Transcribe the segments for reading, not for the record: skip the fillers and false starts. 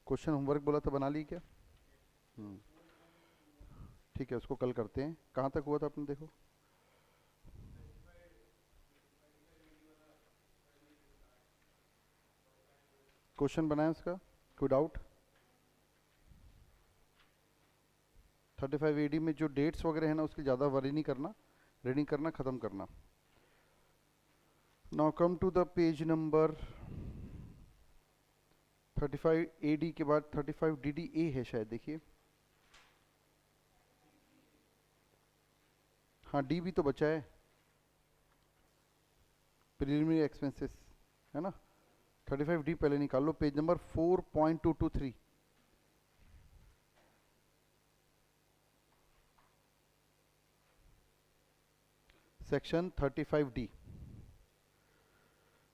Question homework बोला था, बना ली क्या? ठीक है, उसको कल करते हैं। कहाँ तक हुआ था आपने देखो? क्वेश्चन बनाया उसका, कोई डाउट? 35 AD में जो डेट्स वगैरह है ना, उसकी ज़्यादा वरी नहीं करना, रीडिंग करना, ख़त्म करना। Now come to the page number 35 AD के बाद 35 DDA है शायद, देखिए। हाँ, डी भी तो बचा है, प्रिलिमिनरी एक्सपेंसेस, है ना। 35D पहले निकाल लो, page number 4.223। Section 35D।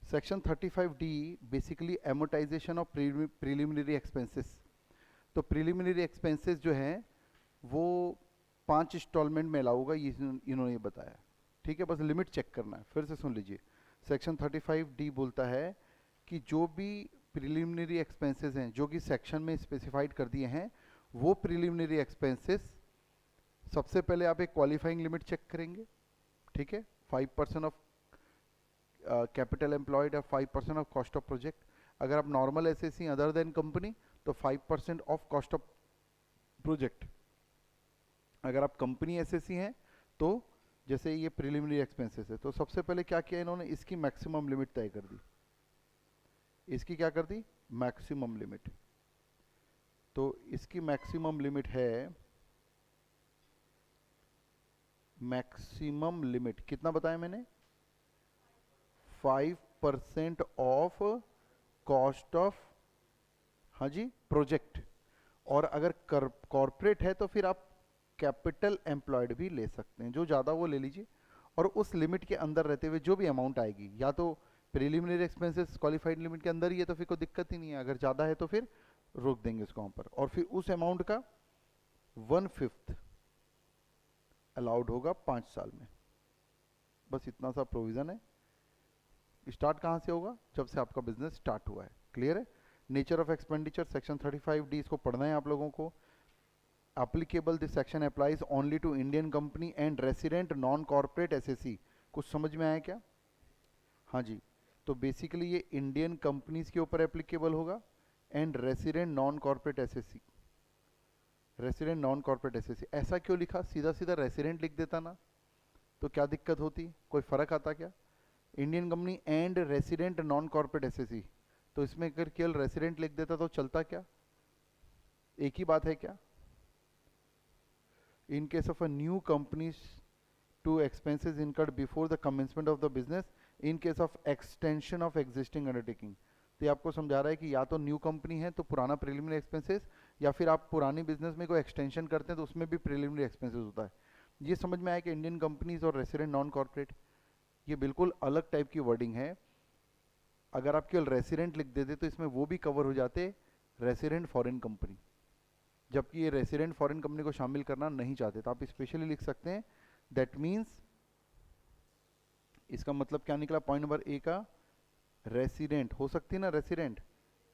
Section 35D basically amortization of preliminary expenses. तो प्रिलिमिनरी एक्सपेंसेस जो हैं वो 5 इंस्टॉलमेंट में अलाउ होगा, ये इन्होंने बताया। ठीक है, बस लिमिट चेक करना है। फिर से सुन लीजिए, सेक्शन 35D बोलता है कि जो भी प्रिलिमिनरी एक्सपेंसेस हैं जो कि सेक्शन में स्पेसिफाइड कर दिए हैं, वो प्रिलिमिनरी एक्सपेंसेस सबसे पहले आप एक क्वालिफाइंग लिमिट चेक करेंगे। ठीक है, 5% ऑफ कैपिटल एम्प्लॉयड या 5% ऑफ कॉस्ट ऑफ प्रोजेक्ट। अगर आप normal SSC other than company तो 5% ऑफ कॉस्ट ऑफ प्रोजेक्ट। अगर आप कंपनी एसएससी हैं तो जैसे ये प्रिलिमिनरी एक्सपेंसेस है, तो सबसे पहले क्या किया इन्होंने, इसकी मैक्सिमम लिमिट तय कर दी। इसकी क्या कर दी? Maximum limit. तो इसकी मैक्सिमम लिमिट है, मैक्सिमम लिमिट कितना बताया मैंने? 5% ऑफ कॉस्ट ऑफ, हाँ जी, प्रोजेक्ट। और अगर कॉरपोरेट है तो फिर आप कैपिटल एम्प्लॉयड भी ले सकते हैं, जो ज़्यादा वो ले लीजिए। और उस लिमिट के अंदर रहते हुए जो भी अमाउंट आएगी, या तो प्रिलिमिनरी एक्सपेंसेस क्वालिफाइड लिमिट के अंदर ही है तो फिर कोई दिक्कत ही नहीं है, अगर ज़्यादा है तो फिर रोक देंगे उसको वहाँ पर। और फिर उस अमाउंट का 1/5 अलाउड होगा 5 साल में। बस इतना सा प्रोविज़न है। स्टार्ट कहाँ से होगा? जब से आपका बिजनेस स्टार्ट हुआ है। क्लियर है? Nature of expenditure section 35D, इसको पढ़ना है आप लोगों को। applicable this section applies only to Indian company and resident non corporate SSE। कुछ समझ में आया क्या? हाँ जी, तो बेसिकली ये इंडियन कंपनीज के ऊपर एप्लीकेबल होगा and resident non corporate SSC. Resident non corporate SSC ऐसा क्यों लिखा? सीधा सीधा रेसिडेंट लिख देता ना, तो क्या दिक्कत होती, कोई फर्क आता क्या? Indian company and resident non corporate SSC, तो इसमें अगर केवल रेसिडेंट लिख देता तो चलता क्या? एक ही बात है क्या? In case of a new companies to expenses incurred before the commencement of the business in case of extension of existing undertaking। तो ये आपको समझा रहा है कि या तो न्यू कंपनी है तो पुराना प्रिलिमिनरी एक्सपेंसेस, या फिर आप पुरानी बिजनेस में कोई एक्सटेंशन करते हैं तो उसमें भी प्रिलिमिनरी एक्सपेंसेस होता है। ये समझ में आया कि इंडियन कंपनीज और रेसिडेंट नॉन कॉर्पोरेट ये बिल्कुल अलग टाइप की वर्डिंग है। अगर आप केवल रेसिडेंट लिख देते तो इसमें वो भी कवर हो जाते, रेसिडेंट फॉरेन कंपनी, जबकि ये रेसिडेंट फॉरेन कंपनी को शामिल करना नहीं चाहते, तो आप स्पेशली लिख सकते हैं। दैट मीन्स इसका मतलब क्या निकला पॉइंट नंबर ए का? रेसिडेंट हो सकती है ना, resident,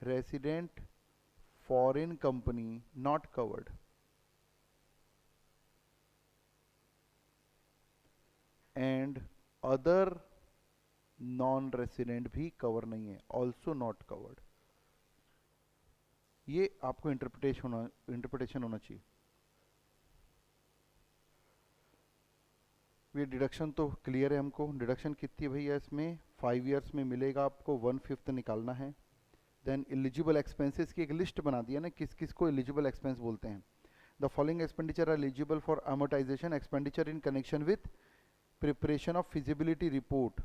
resident foreign company not covered, and other non resident भी कवर नहीं है, ऑल्सो नॉट कवर्ड। ये आपको इंटरप्रिटेशन होना चाहिए। ये डिडक्शन तो क्लियर है हमको। डिडक्शन कितनी है भैया इसमें? 5 ईयर्स में मिलेगा आपको 1/5 निकालना है। देन एलिजिबल एक्सपेंसेस की एक लिस्ट बना दिया ना, किस किस को एलिजिबल एक्सपेंस बोलते हैं। The following expenditure are eligible for amortisation expenditure in connection with preparation of feasibility report.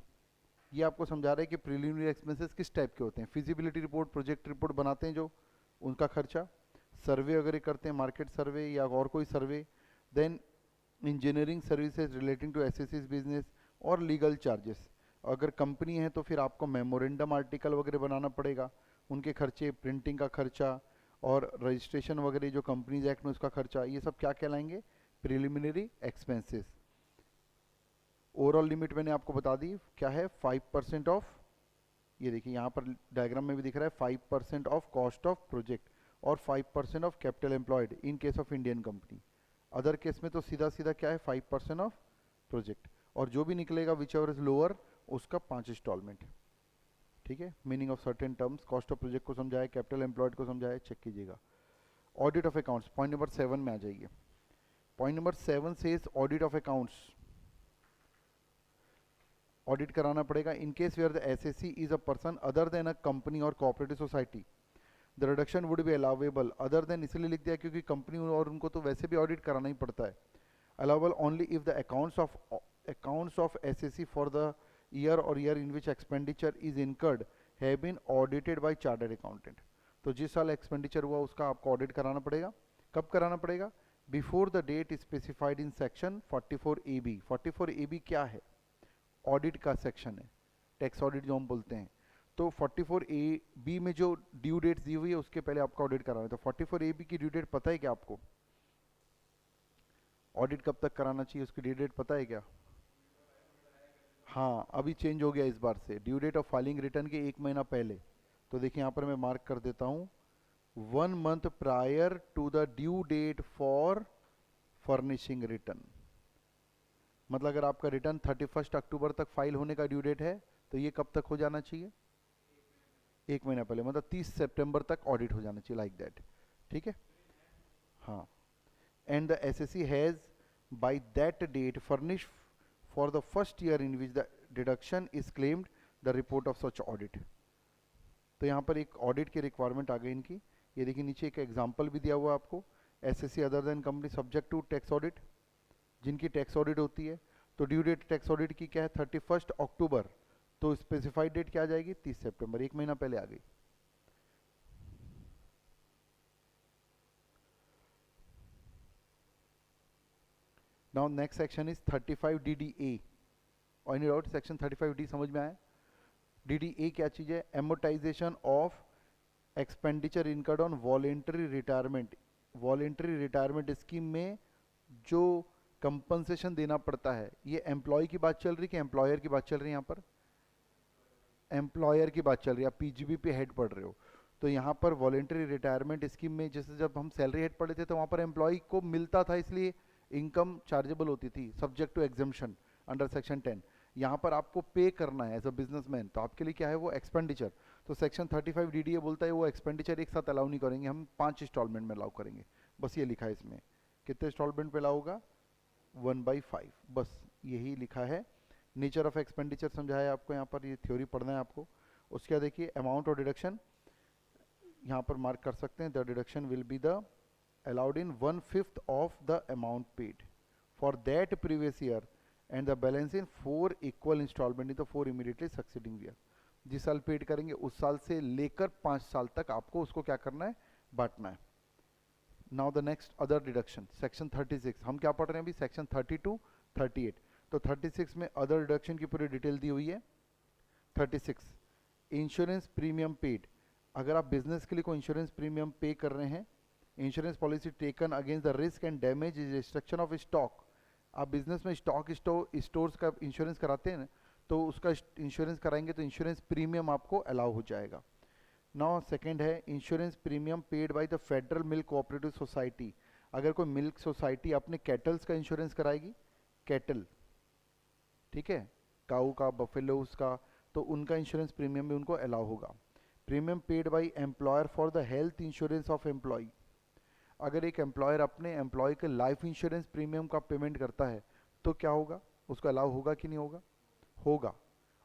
ये आपको समझा रहा है कि प्रिलिमिनरी एक्सपेंसेस किस टाइप के होते हैं। फिजिबिलिटी रिपोर्ट, प्रोजेक्ट रिपोर्ट बनाते हैं जो, उनका खर्चा, सर्वे वगैरह करते हैं, मार्केट सर्वे या और कोई survey, then engineering services relating to assessee business, और लीगल चार्जेस। अगर कंपनी है तो फिर आपको मेमोरेंडम आर्टिकल वगैरह बनाना पड़ेगा, उनके खर्चे, प्रिंटिंग का खर्चा और रजिस्ट्रेशन वगैरह जो कंपनीज एक्ट में उसका खर्चा, ये सब क्या कहलाएंगे? Preliminary expenses. ओवरऑल लिमिट मैंने आपको बता दी क्या है, 5% ऑफ, ये देखिए यहाँ पर डायग्राम में भी दिख रहा है, 5% ऑफ कॉस्ट ऑफ प्रोजेक्ट। और 5% of capital employed in case of Indian company. Other case में तो सीधा सीधा क्या है, 5% ऑफ प्रोजेक्ट, और जो भी निकलेगा विच एवर इज लोअर उसका 5 इंस्टॉलमेंट। ठीक है, meaning of certain terms, cost of project को समझाया, कैपिटल एम्प्लॉयड को समझाया, चेक कीजिएगा। Audit of accounts point number 7 में आ जाइए। Point number 7 says audit of accounts, audit कराना पड़ेगा in case where the assessee is a person other than a company और cooperative society, the reduction would be allowable. Other than इसलिए लिख दिया क्योंकि कंपनी और उनको तो वैसे भी ऑडिट कराना ही पड़ता है। Allowable only if the accounts of assessee for the year और year in which expenditure is incurred have been audited by chartered accountant. तो जिस साल एक्सपेंडिचर हुआ उसका आपको ऑडिट कराना पड़ेगा। कब कराना पड़ेगा? Before the date specified in section 44AB। 44AB क्या है? ऑडिट का सेक्शन है, टैक्स ऑडिट जो हम बोलते हैं। तो 44AB में जो ड्यू डेट्स दी हुई है उसके पहले आपका ऑडिट कराना है। तो 44AB की ड्यू डेट पता है क्या आपको? ऑडिट कब तक कराना चाहिए उसकी ड्यू डेट पता है क्या? हाँ, अभी चेंज हो गया इस बार से, due date of filing return के 1 महीना पहले। तो देखिए यहाँ पर मैं मार्क कर देता हूँ, 1 month prior to the due date for furnishing return. मतलब अगर आपका रिटर्न 31 अक्टूबर तक फाइल होने का ड्यू डेट है तो ये कब तक हो जाना चाहिए? 1 महीना पहले, मतलब 30 सितंबर तक ऑडिट हो जाना चाहिए, लाइक दैट। ठीक है, हाँ। And the assessee has by that date furnish for the first year in which the deduction is claimed the report of such audit. तो यहाँ पर एक ऑडिट की रिक्वायरमेंट आ गई इनकी। ये देखिए नीचे एक एग्जाम्पल भी दिया हुआ है आपको, assessee other than company subject to tax audit, जिनकी टैक्स ऑडिट होती है। तो ड्यू डेट टैक्स ऑडिट की क्या है? 31 अक्टूबर। तो स्पेसिफाइड डेट क्या आ जाएगी? 30 सितंबर, 1 महीना पहले आ गई। Now next section is 35DDA। और एनी डाउट सेक्शन 35D समझ में आया? DDA क्या चीज है? Amortisation of expenditure incurred on voluntary retirement. Voluntary retirement scheme में जो कंपनसेशन देना पड़ता है, ये एम्प्लॉय की बात चल रही कि एम्प्लॉयर की बात चल रही है? यहाँ पर एम्प्लॉयर की बात चल रही है, आप पीजीबी पे हेड पढ़ रहे हो। तो यहाँ पर वॉलेंटरी रिटायरमेंट स्कीम में जैसे जब हम सैलरी हेड पढ़े थे तो वहाँ पर एम्प्लॉय को मिलता था, इसलिए इनकम चार्जेबल होती थी subject to exemption under section 10। यहाँ पर आपको पे करना है एज अ बिजनेसमैन, तो आपके लिए क्या है? वो एक्सपेंडिचर। तो सेक्शन 35DDA बोलता है वो एक्सपेंडिचर एक साथ अलाउ नहीं करेंगे, हम 5 इंस्टॉलमेंट में अलाउ करेंगे। बस ये लिखा है इसमें। कितने इंस्टॉलमेंट पे अलाउ होगा? 1/5, बस यही लिखा है। नेचर ऑफ एक्सपेंडिचर समझाया आपको, यहाँ पर ये थ्योरी पढ़ना है आपको। उसके बाद देखिए अमाउंट और डिडक्शन, यहाँ पर मार्क कर सकते हैं, the deduction will be the allowed in 1/5 of the amount paid for that previous year and the balance in 4 equal installment in the 4 immediately succeeding year। जिस साल पेड करेंगे उस साल से लेकर 5 साल तक आपको उसको क्या करना है? बांटना है। Now the next other deduction, section 36। हम क्या पढ़ रहे हैं अभी? सेक्शन 32, 38। तो 36 में अदर डिडक्शन की पूरी डिटेल दी हुई है। 36 इंश्योरेंस प्रीमियम पेड। अगर आप बिजनेस के लिए कोई इंश्योरेंस प्रीमियम पे कर रहे हैं, insurance policy taken against the risk and damage is destruction of stock. आप बिजनेस में स्टॉक स्टोर्स का इंश्योरेंस कराते हैं ना, तो उसका इंश्योरेंस कराएंगे तो इंश्योरेंस प्रीमियम आपको अलाउ हो जाएगा। नाउ सेकंड है insurance premium paid by the federal milk cooperative society. अगर कोई मिल्क सोसाइटी अपने कैटल्स का इंश्योरेंस कराएगी, कैटल, ठीक है, काऊ का, बफेलोज का, तो उनका इंश्योरेंस प्रीमियम भी उनको अलाउ होगा। Premium paid by employer for the health insurance of employee. अगर एक एम्प्लॉयर अपने एम्प्लॉय के लाइफ इंश्योरेंस प्रीमियम का पेमेंट करता है तो क्या होगा? उसको अलाउ होगा कि नहीं होगा? होगा।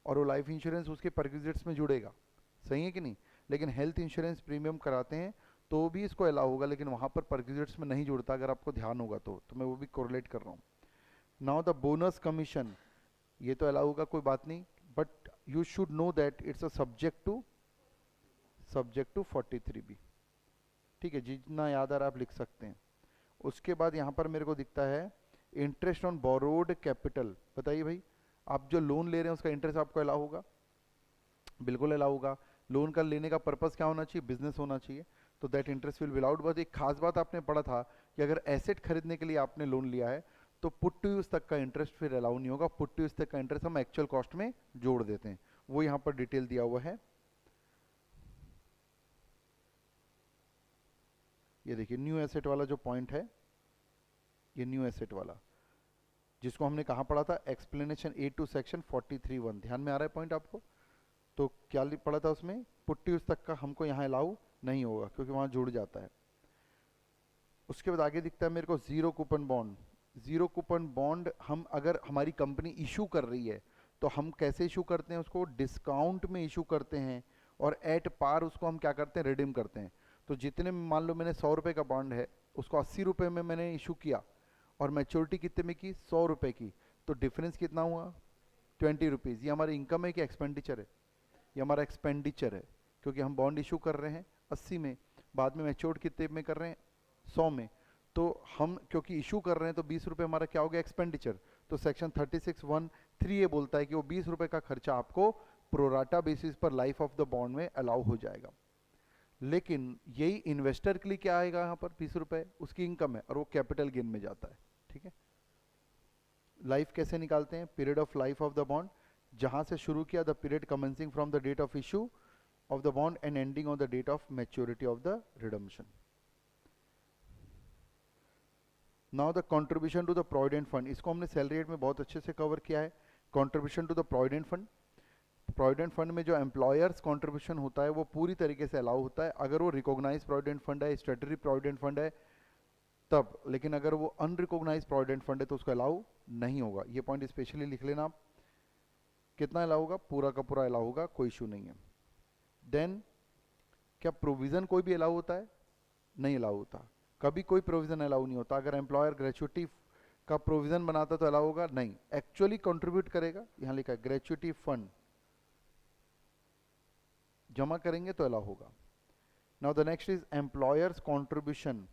और वो लाइफ इंश्योरेंस उसके परक्विजिट्स में जुड़ेगा, सही है कि नहीं? लेकिन हेल्थ इंश्योरेंस प्रीमियम कराते हैं तो भी इसको अलाउ होगा, लेकिन वहाँ पर परक्विजिट्स में नहीं जुड़ता, अगर आपको ध्यान होगा तो मैं वो भी कोरिलेट कर रहा हूँ। नाउ द बोनस कमीशन, ये तो अलाउ होगा, कोई बात नहीं, but you should know that it's a subject to 43B। ठीक है, जितना याद आ रहा है आप लिख सकते हैं। उसके बाद यहाँ पर मेरे को दिखता है इंटरेस्ट ऑन बोरोड कैपिटल। बताइए भाई, आप जो लोन ले रहे हैं उसका इंटरेस्ट आपको अलाउ होगा? बिल्कुल अलाउ होगा। लोन का लेने का पर्पस क्या होना चाहिए? बिजनेस होना चाहिए, तो that interest will be allowed. बस एक खास बात आपने पढ़ा था कि अगर एसेट खरीदने के लिए आपने लोन लिया है तो पुट टू यूज तक का इंटरेस्ट फिर अलाउ नहीं होगा। पुट टू यूज तक का इंटरेस्ट हम एक्चुअल कॉस्ट में जोड़ देते हैं, वो यहाँ पर डिटेल दिया हुआ है। ये देखिए न्यू एसेट वाला जो पॉइंट है, ये न्यू एसेट वाला जिसको हमने कहाँ पढ़ा था, एक्सप्लेनेशन ए टू सेक्शन 43(1). ध्यान में आ रहा है पॉइंट आपको? तो क्या पढ़ा था उसमें, पुट्टी उस तक का हमको यहाँ अलाउ नहीं होगा क्योंकि वहाँ जुड़ जाता है। उसके बाद आगे दिखता है मेरे को zero coupon bond. Zero coupon bond हम अगर हमारी कंपनी इशू कर रही है तो हम कैसे इशू करते हैं उसको, डिस्काउंट में इशू करते हैं और एट पार उसको हम क्या करते हैं, रिडीम करते हैं। तो जितने में मान लो मैंने 100 रुपये का बॉन्ड है, उसको 80 रुपये में मैंने इशू किया और मैच्योरिटी कितने में की, 100 रुपये की, तो डिफरेंस कितना हुआ, 20 रुपीज़। ये हमारी इनकम है कि एक्सपेंडिचर है? ये हमारा एक्सपेंडिचर है क्योंकि हम बॉन्ड इशू कर रहे हैं 80 में, बाद में मैच्योर्ड कितने में कर रहे हैं, 100 में। तो हम क्योंकि इशू कर रहे हैं तो 20 रुपये हमारा क्या हो गया, एक्सपेंडिचर। तो सेक्शन 36(1)(3) ये बोलता है कि वो 20 रुपये का खर्चा आपको प्रोराटा बेसिस पर लाइफ ऑफ द बॉन्ड में अलाउ हो जाएगा। लेकिन यही इन्वेस्टर के लिए क्या आएगा यहाँ पर, 20 रुपये उसकी इनकम है और वो कैपिटल गेन में जाता है। ठीक है, लाइफ कैसे निकालते हैं, period of life of the bond, जहां से शुरू किया, the period commencing from the date of issue of the bond and ending on the date of maturity of the redemption. Now the contribution to the provident fund, इसको हमने salary rate में बहुत अच्छे से कवर किया है। Contribution to the provident fund, provident fund में जो एम्प्लॉयर्स कंट्रीब्यूशन होता है वो पूरी तरीके से अलाउ होता है अगर वो रिकॉग्नाइज प्रोविडेंट फंड है, स्टैट्यूटरी प्रोविडेंट फंड है तब। लेकिन अगर वो अनरिकॉग्नाइज प्रोविडेंट फंड है तो उसको अलाउ नहीं होगा। ये पॉइंट स्पेशली लिख लेना आप। कितना अलाउ होगा, पूरा का पूरा अलाउ होगा, कोई इशू नहीं है। देन क्या प्रोविजन कोई भी अलाउ होता है, नहीं अलाउ होता, कभी कोई प्रोविजन अलाउ नहीं होता। अगर एम्प्लॉयर ग्रेचुइटी का प्रोविजन बनाता तो अलाउ होगा, नहीं, एक्चुअली कंट्रीब्यूट करेगा, यहाँ लिखा है ग्रेचुइटी फंड जमा करेंगे तो अलाउ होगा। Now the next is employers contribution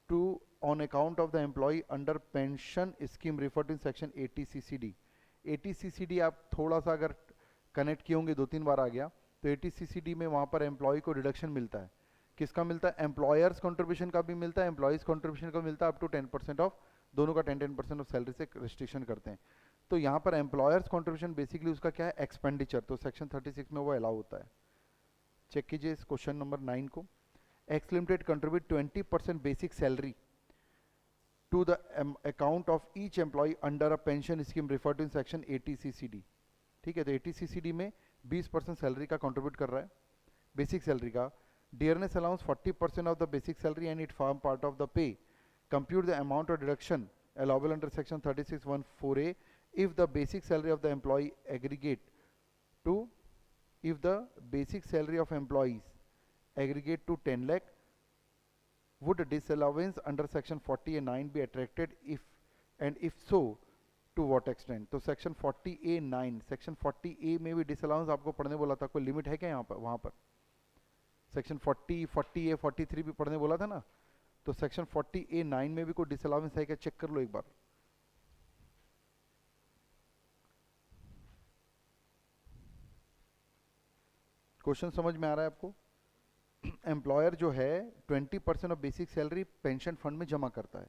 to on account of the employee under pension scheme referred in section 80 CCD. 80 CCD आप थोड़ा सा अगर कनेक्ट किए होंगे, 2-3 बार आ गया, तो 80 सीसीडी में वहाँ पर एम्प्लॉय को रिडक्शन मिलता है। किसका मिलता है, एम्प्लॉयर्स कंट्रीब्यूशन का भी मिलता है, एम्प्लॉयज़ कंट्रीब्यूशन का मिलता है, अप टू 10% ऑफ, दोनों का 10% ऑफ सैलरी से रिस्ट्रिक्शन करते हैं। तो यहाँ पर एम्प्लॉयर्स कंट्रीब्यूशन बेसिकली उसका क्या है, एक्सपेंडिचर, तो सेक्शन 36 में वो अलाउ होता है। चेक कीजिए इस क्वेश्चन नंबर 9 को। X limited contribute 20% basic salary to the account of each employee under a pension scheme referred to in section 80 CCD. ठीक है, तो 80 सीसीडी में 20% सैलरी का कंट्रीब्यूट कर रहा है, बेसिक सैलरी का। Dearness allowance 40% of the basic salary and it form part of the pay. Compute the amount of deduction allowable under section 36(1)(4)(a) if the basic salary of the employee aggregate to, if the basic salary of employees aggregate to 10 lakh, would disallowance under section 40(a)(9) be attracted, if and if so to what extent? तो section 40(a)(9), section 40(a) में भी disallowance आपको पढ़ने बोला था, कोई limit है क्या यहाँ पर, वहाँ पर सेक्शन 40, 40(a), 43 भी पढ़ने बोला था ना, तो सेक्शन 40(a)(9) में भी कोई डिसअलाउंस है क्या, चेक कर लो एक बार। क्वेश्चन समझ में आ रहा है आपको? एम्प्लॉयर जो है 20% of basic salary pension fund में जमा करता है।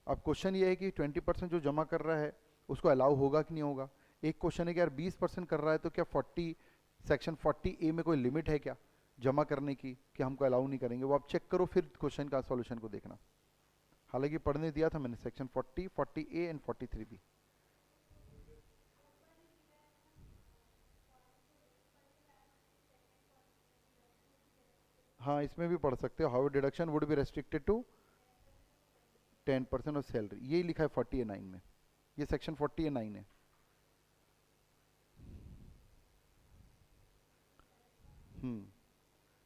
अब क्वेश्चन ये है कि 20% जो जमा कर रहा है उसको अलाउ होगा कि नहीं होगा। एक क्वेश्चन है कि यार 20% कर रहा है तो क्या 40 सेक्शन 40(a) में कोई लिमिट है क्या जमा करने की, कि हमको अलाउ नहीं करेंगे, वो आप चेक करो फिर क्वेश्चन का सॉल्यूशन को देखना। हालांकि पढ़ने दिया था मैंने सेक्शन 40, 40(a) एंड 43 भी। हाँ, इसमें भी पढ़ सकते हो, how deduction would be restricted to 10% of salary, यही लिखा है 40(a)(9) में, ये सेक्शन 40(a)(9) है।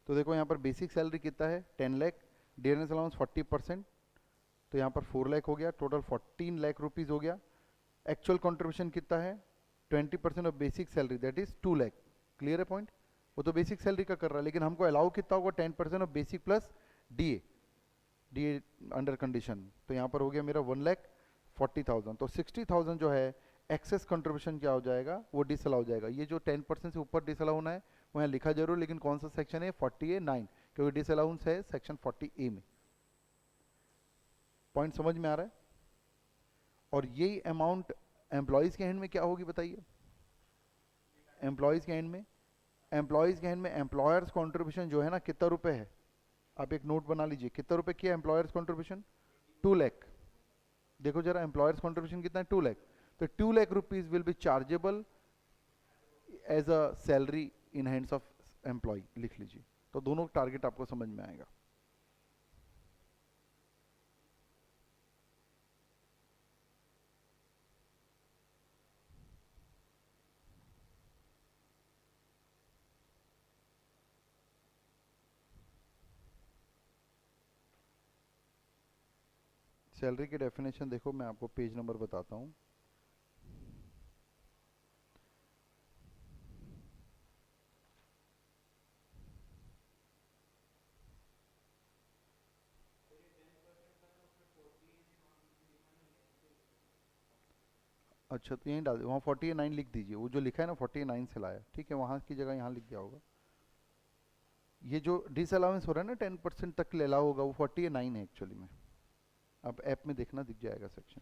तो देखो यहाँ पर बेसिक सैलरी कितना है, 10 लाख, डियरनेस अलाउंस 40%, तो यहाँ पर 4 लाख हो गया, टोटल 14 लाख रुपीज़ हो गया। एक्चुअल कंट्रीब्यूशन कितना है, 20% of basic salary, that is 2 lakh. Clear है पॉइंट? वो तो बेसिक सैलरी का कर रहा है, लेकिन हमको अलाउ कितना होगा, 10% of basic plus DA, DA under condition, तो यहाँ पर हो गया मेरा 1,40,000। तो 60,000 जो है एक्सेस कंट्रीब्यूशन क्या हो जाएगा, वो डिसअलाउ हो जाएगा। ये जो 10% से ऊपर डिसअलाउ होना है वो यहाँ लिखा जरूर, लेकिन कौन सा सेक्शन है, 40(a)(9), क्योंकि डिसअलाउंस है सेक्शन 40(a) में। पॉइंट समझ में आ रहा है? और यही अमाउंट एम्प्लॉयज़ के हैंड में क्या होगी बताइए, एम्प्लॉयज़ के हैंड में, एम्प्लॉयज़ के हैंड में एम्प्लॉयर्स कंट्रीब्यूशन जो है ना कितना रुपए है, आप एक नोट बना लीजिए, कितना रुपए किया एम्प्लॉयर्स कंट्रीब्यूशन? 2 लाख। देखो जरा एम्प्लॉयर्स कंट्रीब्यूशन कितना है, 2 लाख। तो 2 lakh rupees will be chargeable as a salary in hands of employee, लिख लीजिए। तो दोनों टारगेट आपको समझ में आएगा। सैलरी की डेफिनेशन देखो, मैं आपको पेज नंबर बताता हूँ। अच्छा तो यहीं डाल वहाँ 49 लिख दीजिए, वो जो लिखा है ना 49 से लाया, ठीक है, वहाँ की जगह यहाँ लिख गया होगा। ये जो डिस अलाउंस हो रहा है ना 10% तक ले अलाउ होगा, वो 49 है एक्चुअली में। अब ऐप में देखना, दिख जाएगा सेक्शन।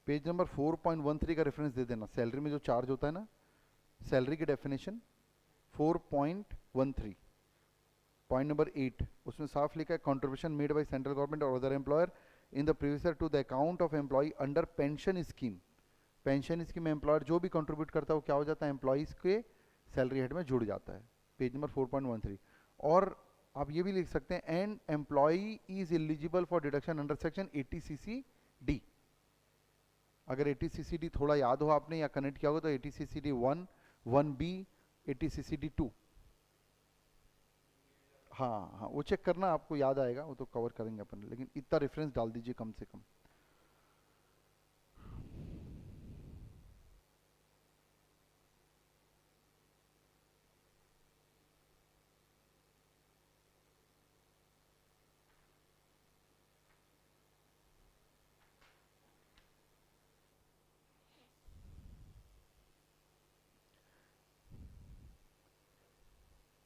पेज नंबर 4.13 का रेफरेंस दे देना। सैलरी में जो चार्ज होता है ना, सैलरी की डेफिनेशन 4.13 पॉइंट नंबर 8, उसमें साफ लिखा है contribution made by central government और other employer in the previous year to the account of employee under pension scheme. Pension scheme में एम्प्लॉयर जो भी कंट्रीब्यूट करता है वो क्या हो जाता है, एम्प्लॉयज़ के सैलरी हेड में जुड़ जाता है। Page number 4.13। और आप ये भी लिख सकते हैं and employ is eligible for deduction under section 80CC D। अगर 80CC D थोड़ा याद हो आपने या कनेक्ट किया होगा तो 80CC D 1, 1B, 80CC D 2। हाँ हाँ, वो चेक करना, आपको याद आएगा, वो तो कवर करेंगे अपन, लेकिन इतना रेफरेंस डाल दीजिए कम से कम।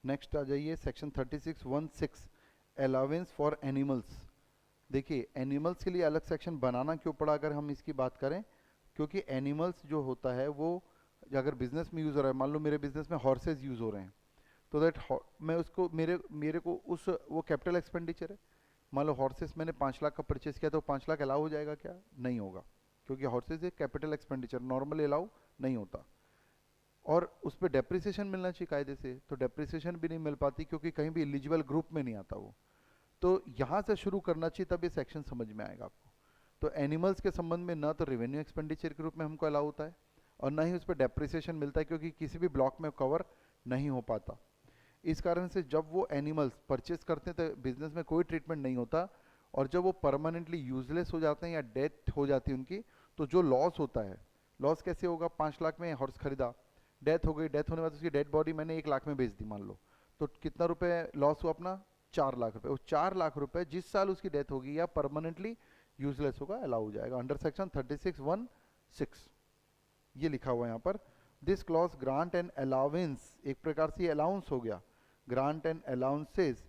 नेक्स्ट आ जाइए सेक्शन 36(1)(6) अलाउंस फॉर एनिमल्स। देखिए एनिमल्स के लिए अलग सेक्शन बनाना क्यों पड़ा अगर हम इसकी बात करें, क्योंकि एनिमल्स जो होता है वो अगर बिजनेस में यूज़ हो रहा है, मान लो मेरे बिजनेस में हॉर्सेज यूज़ हो रहे हैं, तो दैट मैं उसको मेरे मेरे को उस वो कैपिटल एक्सपेंडिचर है। मान लो हॉर्सेस मैंने 5 लाख का परचेस किया, तो 5 लाख अलाउ हो जाएगा क्या? नहीं होगा, क्योंकि हॉर्सेज एक कैपिटल एक्सपेंडिचर नॉर्मली अलाउ नहीं होता। और उस पर डेप्रिसिएशन मिलना चाहिए कायदे से, तो डेप्रिसिएशन भी नहीं मिल पाती क्योंकि कहीं भी एलिजिबल ग्रुप में नहीं आता वो। तो यहाँ से शुरू करना चाहिए, तब ये सेक्शन समझ में आएगा आपको। तो एनिमल्स के संबंध में ना तो रेवेन्यू एक्सपेंडिचर के रूप में हमको अलाउ होता है और ना ही उस पर डेप्रिसिएशन मिलता है, क्योंकि किसी भी ब्लॉक में कवर नहीं हो पाता। इस कारण से जब वो एनिमल्स परचेस करते हैं तो बिजनेस में कोई ट्रीटमेंट नहीं होता, और जब वो परमानेंटली यूजलेस हो जाते हैं या डेथ हो जाती है उनकी, तो जो लॉस होता है, लॉस कैसे होगा? 5 लाख में हॉर्स खरीदा, डेथ हो गई, डेथ होने के बाद उसकी डेड बॉडी मैंने 1 लाख में बेच दी मान लो, तो कितना रुपए लॉस हुआ अपना? 4 लाख रुपए। वो 4 लाख रुपए जिस साल उसकी डेथ होगी या परमानेंटली यूजलेस होगा अलाउ हो जाएगा अंडर सेक्शन 36(1)(6। ये लिखा हुआ है यहाँ पर। This clause grant and allowance, एक प्रकार से अलाउंस हो गया, grant and allowances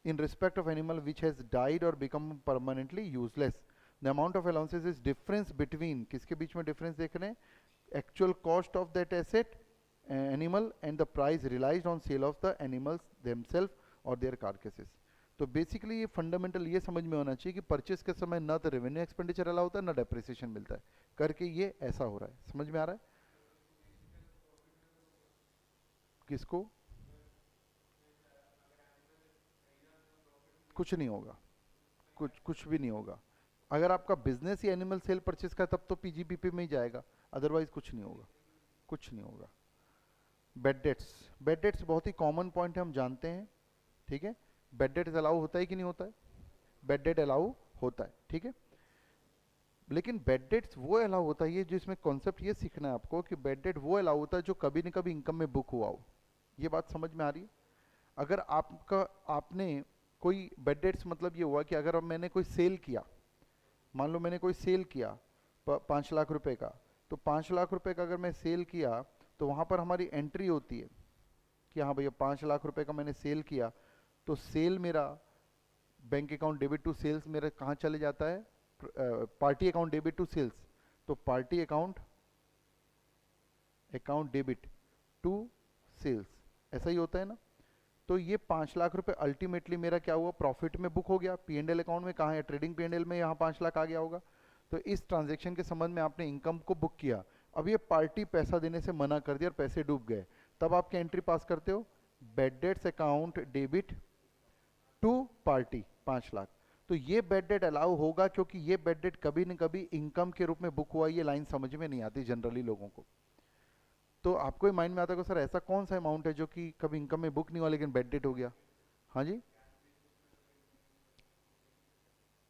in respect of animal which has died or become permanently useless. The amount of allowances is difference between, किसके बीच में difference देख रहे हैं? Actual cost of that asset animal and the price realized on sale of the animals themselves or their carcasses. तो basically ये fundamental ये समझ में होना चाहिए कि परचेस के समय ना तो रेवेन्यू एक्सपेंडिचर अलाउ होता है ना डेप्रिसिएशन मिलता है, करके ये ऐसा हो रहा है। समझ में आ रहा है किसको? कुछ नहीं होगा, कुछ भी नहीं होगा। अगर आपका बिजनेस ही एनिमल सेल परचेस का तब तो पीजीबीपी में ही जाएगा, अदरवाइज कुछ नहीं होगा, कुछ नहीं होगा। बेड डेट्स, बेड डेट्स बहुत ही कॉमन पॉइंट है, हम जानते हैं, ठीक है। बेड डेट्स अलाउ होता है कि नहीं होता है? बेड डेट अलाउ होता है, ठीक है। लेकिन बेड डेट्स वो अलाउ होता है, ये जो इसमें कॉन्सेप्ट ये सीखना है आपको कि बेड डेट वो अलाउ होता है जो कभी न कभी इनकम में बुक हुआ हो। ये बात समझ में आ रही है? अगर आपका आपने कोई बेड डेट्स मतलब ये हुआ कि अगर अब मैंने कोई सेल किया, मान लो मैंने कोई सेल किया 5 लाख रुपए का, तो 5 लाख रुपए का अगर मैं सेल किया तो वहाँ पर हमारी एंट्री होती है कि हाँ भैया 5 लाख रुपए का मैंने सेल किया, तो सेल मेरा bank account debit to sales मेरा कहाँ चले जाता है? Party account debit to sales. तो party account, account debit to sales, ऐसा ही होता है ना। तो ये 5 लाख रुपए अल्टीमेटली मेरा क्या हुआ, प्रॉफिट में बुक हो गया। पी एंड एल अकाउंट में कहाँ है, ट्रेडिंग पी एंड एल में, यहाँ 5 लाख आ गया होगा। तो इस ट्रांजेक्शन के संबंध में आपने इनकम को बुक किया। अब ये पार्टी पैसा देने से मना कर दिया और पैसे डूब गए, तब आप क्या एंट्री पास करते हो, bad debts account debit to party 5 lakh. तो ये बैड डेट अलाउ होगा क्योंकि ये बैड डेट कभी न कभी इनकम के रूप में बुक हुआ। ये लाइन समझ में नहीं आती जनरली लोगों को। तो आपको ही माइंड में आता है कि सर ऐसा कौन सा अमाउंट है जो कि कभी इनकम में बुक नहीं हुआ लेकिन बैड डेट हो गया। हाँ जी,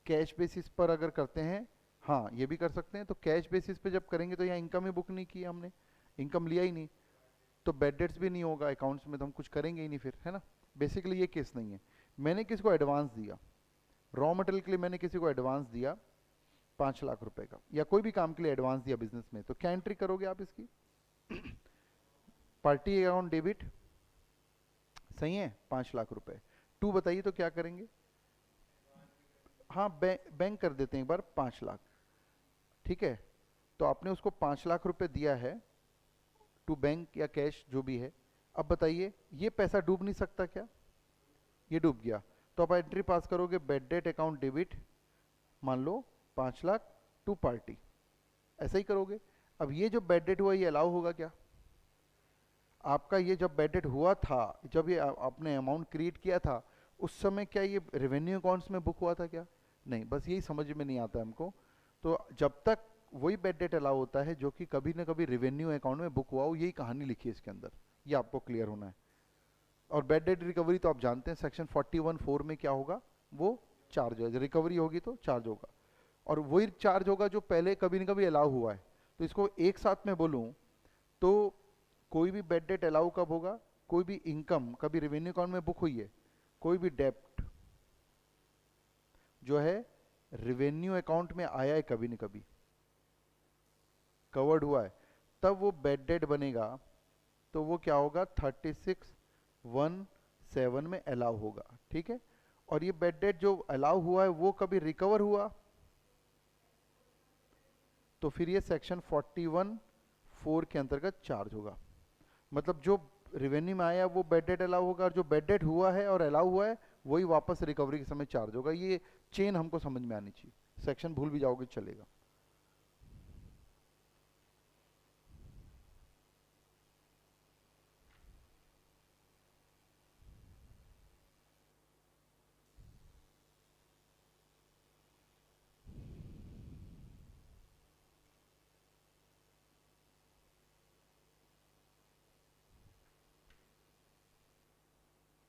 कैश बेसिस पर अगर करते हैं, हाँ ये भी कर सकते हैं। तो कैश बेसिस पे जब करेंगे तो यहाँ इनकम ही बुक नहीं की हमने, इनकम लिया ही नहीं, तो बैड डेट्स भी नहीं होगा अकाउंट्स में, तो हम कुछ करेंगे ही नहीं फिर, है ना। बेसिकली ये केस नहीं है। मैंने किसी को एडवांस दिया, रॉ मटेरियल के लिए मैंने किसी को एडवांस दिया 5 लाख रुपए का, या कोई भी काम के लिए एडवांस दिया बिजनेस में, तो क्या एंट्री करोगे आप इसकी, पार्टी अकाउंट डेबिट, सही है, 5 लाख रुपए टू, बताइए तो क्या करेंगे। हाँ बैंक कर देते हैं एक बार 5 लाख, ठीक है। तो आपने उसको 5 लाख रुपए दिया है टू बैंक या कैश जो भी है। अब बताइए ये पैसा डूब नहीं सकता क्या, ये डूब गया, तो आप एंट्री पास करोगे बैड डेट अकाउंट डेबिट, मान लो 5 लाख टू पार्टी, ऐसा ही करोगे। अब ये जो बैड डेट हुआ ये अलाउ होगा क्या, आपका ये जब बैड डेट हुआ था, जब ये आपने अमाउंट क्रिएट किया था, उस समय क्या ये रेवेन्यू अकाउंट्स में बुक हुआ था क्या, नहीं। बस यही समझ में नहीं आता हमको। तो जब तक वही बैड डेट अलाउ होता है जो कि कभी ना कभी रेवेन्यू अकाउंट में बुक हुआ हो, यही कहानी लिखी है इसके अंदर, ये आपको क्लियर होना है। और बैड डेट रिकवरी तो आप जानते हैं सेक्शन 41(4) में क्या होगा, वो चार्ज है, रिकवरी होगी तो चार्ज होगा, और वही चार्ज होगा जो पहले कभी ना कभी अलाउ हुआ है। तो इसको एक साथ में बोलूं तो कोई भी बैड डेट अलाउ कब होगा, कोई भी इनकम कभी रेवेन्यू अकाउंट में बुक हुई है, कोई भी डेप्ट जो है रेवेन्यू अकाउंट में आया है कभी न कभी, कवर्ड हुआ है, तब वो बैड डेट बनेगा। तो वो क्या होगा, 36(1)(7) में अलाउ होगा, ठीक है। और ये बैड डेट जो अलाउ हुआ है वो कभी रिकवर हुआ, तो फिर ये सेक्शन 41(4) के अंतर्गत चार्ज होगा। मतलब जो रेवेन्यू में आया वो बैड डेट अलाउ होगा, और जो बैड डेट हुआ है और अलाउ हुआ है वही वापस रिकवरी के समय चार्ज होगा। ये चेन हमको समझ में आनी चाहिए, सेक्शन भूल भी जाओगे चलेगा।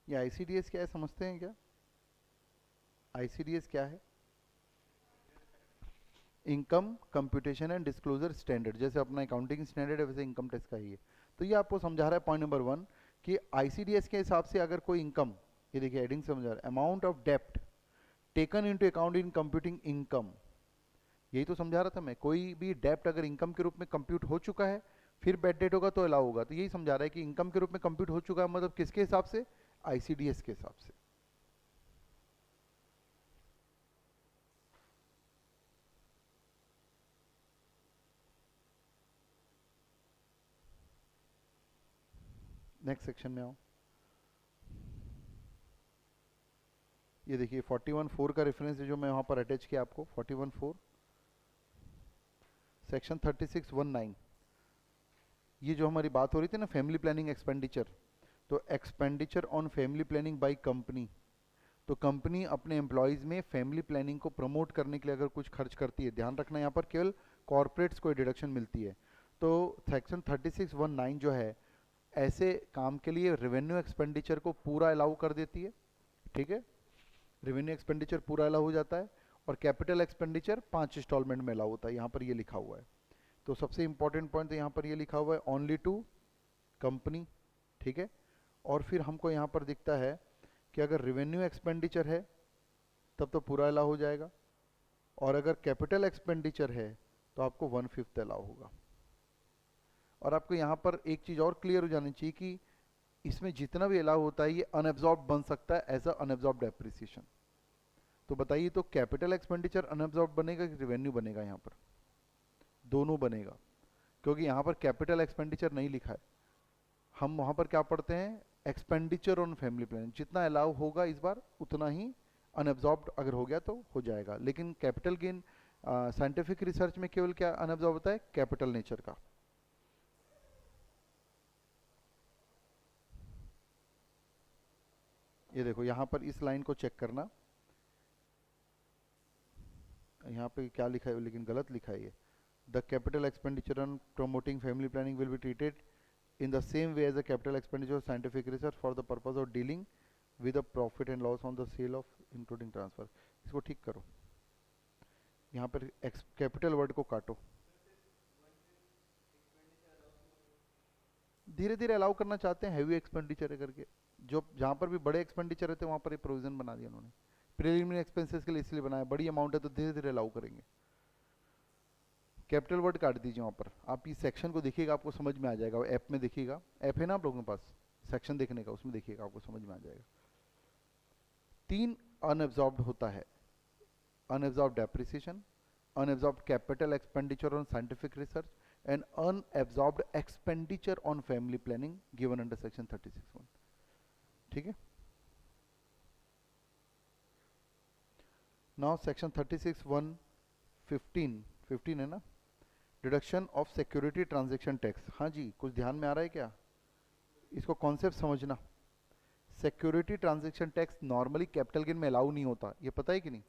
ये आईसीडीएस क्या है समझते हैं क्या, आईसीडीएस क्या है, income computation and disclosure standard. जैसे अपना अकाउंटिंग स्टैंडर्ड है वैसे इनकम टैक्स का ही है। तो ये आपको समझा रहा है पॉइंट नंबर 1 कि आईसीडीएस के हिसाब से अगर कोई इनकम, ये देखिए हेडिंग समझा रहा है, अमाउंट ऑफ डेप्ट taken into account in computing income, यही तो समझा रहा था मैं। कोई भी डेप्ट अगर इनकम के रूप में कंप्यूट हो चुका है फिर बैड डेट होगा तो अलाउ होगा। तो यही समझा रहा है कि इनकम के रूप में कंप्यूट हो चुका है मतलब किसके हिसाब से, आईसीडीएस के हिसाब से। नेक्स्ट सेक्शन में आओ, ये देखिए 41(4) का रेफरेंस है जो मैं वहां पर अटैच किया आपको, 41(4) सेक्शन 36(1)(9), ये जो हमारी बात हो रही थी ना फैमिली प्लानिंग एक्सपेंडिचर, तो expenditure on family planning by company, तो कंपनी अपने एम्प्लॉयज़ में फैमिली प्लानिंग को प्रमोट करने के लिए अगर कुछ खर्च करती है, ध्यान रखना यहाँ पर केवल कॉरपोरेट्स को डिडक्शन मिलती है। तो सेक्शन 36(1)(9) जो है ऐसे काम के लिए रेवेन्यू एक्सपेंडिचर को पूरा अलाउ कर देती है, ठीक है। रेवेन्यू एक्सपेंडिचर पूरा अलाउ हो जाता है, और कैपिटल एक्सपेंडिचर 5 इंस्टॉलमेंट में अलाउ होता है, यहाँ पर ये लिखा हुआ है। तो सबसे इंपॉर्टेंट पॉइंट तो यहाँ पर ये लिखा हुआ है ओनली टू कंपनी, ठीक है। और फिर हमको यहाँ पर दिखता है कि अगर रेवेन्यू एक्सपेंडिचर है तब तो पूरा अलाउ हो जाएगा, और अगर कैपिटल एक्सपेंडिचर है तो आपको 1/5 अलाउ होगा। और आपको यहाँ पर एक चीज़ और क्लियर हो जानी चाहिए कि इसमें जितना भी अलाउ होता है ये अनएब्जॉर्ब बन सकता है एज अ अनएब्जॉर्ब डेप्रिसिएशन। तो बताइए तो कैपिटल एक्सपेंडिचर अनएब्जॉर्ब बनेगा कि रेवेन्यू बनेगा, यहाँ पर दोनों बनेगा, क्योंकि यहाँ पर कैपिटल एक्सपेंडिचर नहीं लिखा है। हम वहाँ पर क्या पढ़ते हैं, एक्सपेंडिचर ऑन फैमिली प्लानिंग, जितना अलाउ होगा इस बार उतना ही अनएब्जॉर्ब्ड अगर हो गया तो हो जाएगा। लेकिन कैपिटल गेन साइंटिफिक रिसर्च में केवल क्या अनएब्जॉर्ब होता है, कैपिटल नेचर का। ये देखो यहाँ पर इस लाइन को चेक करना, यहाँ पे क्या लिखा है लेकिन गलत लिखा है ये। The capital expenditure on promoting family planning will be treated in the same way as a capital expenditure of scientific research for the purpose of dealing with the profit and loss on the sale of including transfer। इसको ठीक करो, यहाँ पर capital word को काटो, धीरे धीरे allow करना चाहते हैं हैवी एक्सपेंडिचर है करके, जो जहाँ पर भी बड़े एक्सपेंडिचर रहते हैं वहाँ पर प्रोविजन बना दिया उन्होंने। प्रीलिमिनरी एक्सपेंसेस के लिए इसलिए बनाया, बड़ी अमाउंट है तो धीरे धीरे अलाउ करेंगे। कैपिटल वर्ड काट दीजिए वहाँ पर, आप इस सेक्शन को देखिएगा आपको समझ में आ जाएगा, ऐप में देखिएगा, ऐप है ना आप लोगों के पास सेक्शन देखने का, उसमें देखिएगा आपको समझ में आ जाएगा। 3 अनएब्जॉर्ब्ड होता है, unabsorbed depreciation, unabsorbed capital expenditure on scientific research and unabsorbed expenditure on family planning given under section 36(1)। ठीक है, नाउ सेक्शन 36(1) 15 है ना, deduction of security transaction tax. हाँ जी, कुछ ध्यान में आ रहा है क्या, इसको कॉन्सेप्ट समझना। Security transaction tax normally capital gain में अलाउ नहीं होता, ये पता है कि नहीं,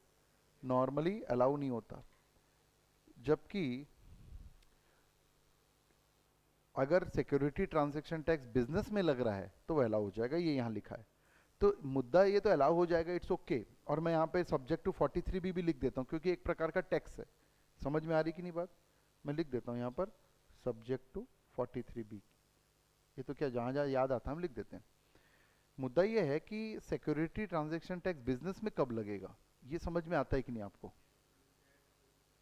नॉर्मली अलाउ नहीं होता। जबकि अगर सिक्योरिटी ट्रांजैक्शन टैक्स बिजनेस में लग रहा है तो वह अलाउ हो जाएगा, ये यहाँ लिखा है। तो मुद्दा ये तो अलाउ हो जाएगा, इट्स ओके। और मैं यहाँ पे सब्जेक्ट टू 43 भी लिख देता हूँ, क्योंकि एक प्रकार का टैक्स है। समझ में आ रही कि नहीं बात, मैं लिख देता हूँ यहाँ पर सब्जेक्ट टू 43B। ये तो क्या जहाँ जहाँ याद आता है हम लिख देते हैं। मुद्दा ये है कि सिक्योरिटी ट्रांजैक्शन टैक्स बिजनेस में कब लगेगा, ये समझ में आता है कि नहीं आपको।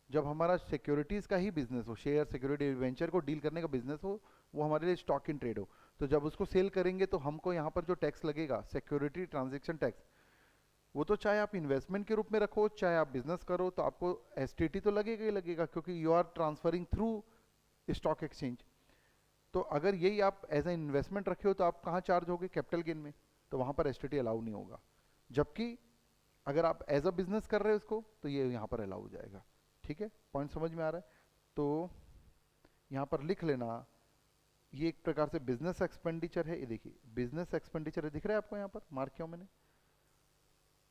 जब हमारा सिक्योरिटीज का ही बिजनेस हो, शेयर सिक्योरिटी वेंचर को डील करने का बिजनेस हो, वो हमारे लिए स्टॉक इन ट्रेड हो, तो जब उसको सेल करेंगे तो हमको यहाँ पर जो टैक्स लगेगा सिक्योरिटी ट्रांजैक्शन टैक्स, वो तो चाहे आप इन्वेस्टमेंट के रूप में रखो चाहे आप बिजनेस करो तो आपको एसटीटी तो लगेगा ही लगेगा, क्योंकि you are transferring through stock exchange. तो अगर यही आप एज ए इन्वेस्टमेंट रखे हो तो आप कहाँ चार्ज होगे, कैपिटल गेन में, तो वहाँ पर एसटीटी अलाउ नहीं होगा। जबकि अगर आप एज अ बिजनेस कर रहे हो इसको तो ये यहाँ पर अलाउ हो जाएगा। ठीक है, पॉइंट समझ में आ रहा है। तो यहाँ पर लिख लेना, ये एक प्रकार से बिजनेस एक्सपेंडिचर है, ये देखिए बिजनेस एक्सपेंडिचर है, दिख रहा है आपको यहाँ पर मार्क किया मैंने,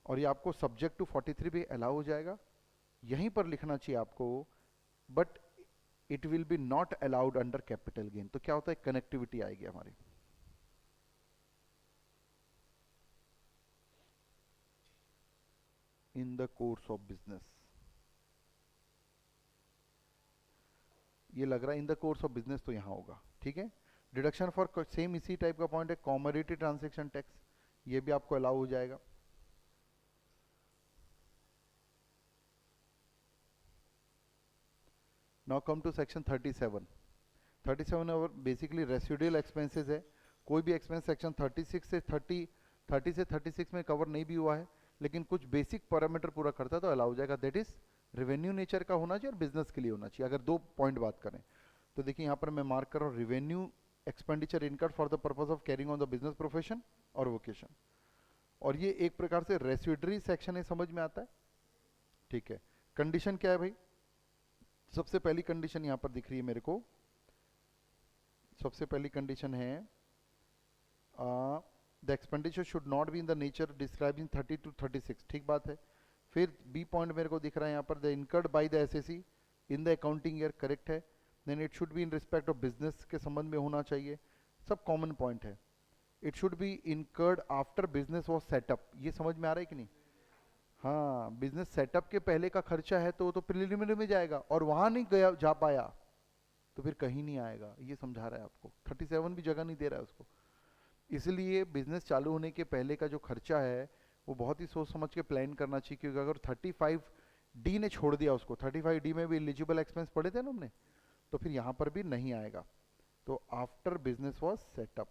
और ये आपको सब्जेक्ट टू 43 भी अलाउ हो जाएगा। यहीं पर लिखना चाहिए आपको, but it will be not allowed under capital gain. तो क्या होता है, कनेक्टिविटी आएगी हमारी। In the course of business, ये लग रहा है in the course of business, तो यहां होगा। ठीक है, डिडक्शन फॉर सेम इसी टाइप का पॉइंट है कॉमोडिटी ट्रांजैक्शन टैक्स, ये भी आपको अलाउ हो जाएगा। Now come to section 37। 37 और बेसिकली रेसिडुअल एक्सपेंसेस है। कोई भी एक्सपेंस सेक्शन 36 से 30 से 36 में कवर नहीं भी हुआ है, लेकिन कुछ बेसिक पैरामीटर पूरा करता है तो अलाउ हो जाएगा। दैट इज रेवेन्यू नेचर का होना चाहिए और बिजनेस के लिए होना चाहिए। अगर 2 पॉइंट बात करें तो देखिए यहाँ पर मैं मार्क कर रहा हूँ, revenue expenditure incurred for the purpose of carrying on the business profession और वोकेशन। और ये एक प्रकार से रेसिडरी सेक्शन है, समझ में आता है। ठीक है, कंडीशन क्या है भाई, सबसे पहली कंडीशन यहाँ पर दिख रही है मेरे को, सबसे पहली कंडीशन है the expenditure should not be in the nature describe in 30 to 36। ठीक बात है। फिर बी पॉइंट मेरे को दिख रहा है यहाँ पर, the incurred by the assessee in the accounting year, correct है। Then it should be in respect of business के संबंध में होना चाहिए, सब कॉमन पॉइंट है। It should be incurred after business was set up, ये समझ में आ रहा है कि नहीं। हाँ, बिजनेस सेटअप के पहले का खर्चा है तो वो तो प्रिलिमिनरी में जाएगा, और वहां नहीं गया जा पाया तो फिर कहीं नहीं आएगा, ये समझा रहा है आपको। 37 भी जगह नहीं दे रहा है उसको। इसलिए बिजनेस चालू होने के पहले का जो खर्चा है वो बहुत ही सोच समझ के प्लान करना चाहिए, क्योंकि अगर 35D ने छोड़ दिया उसको, 35D में भी एलिजिबल एक्सपेंस पढ़े थे ना हमने, तो फिर यहाँ पर भी नहीं आएगा। तो after business was setup,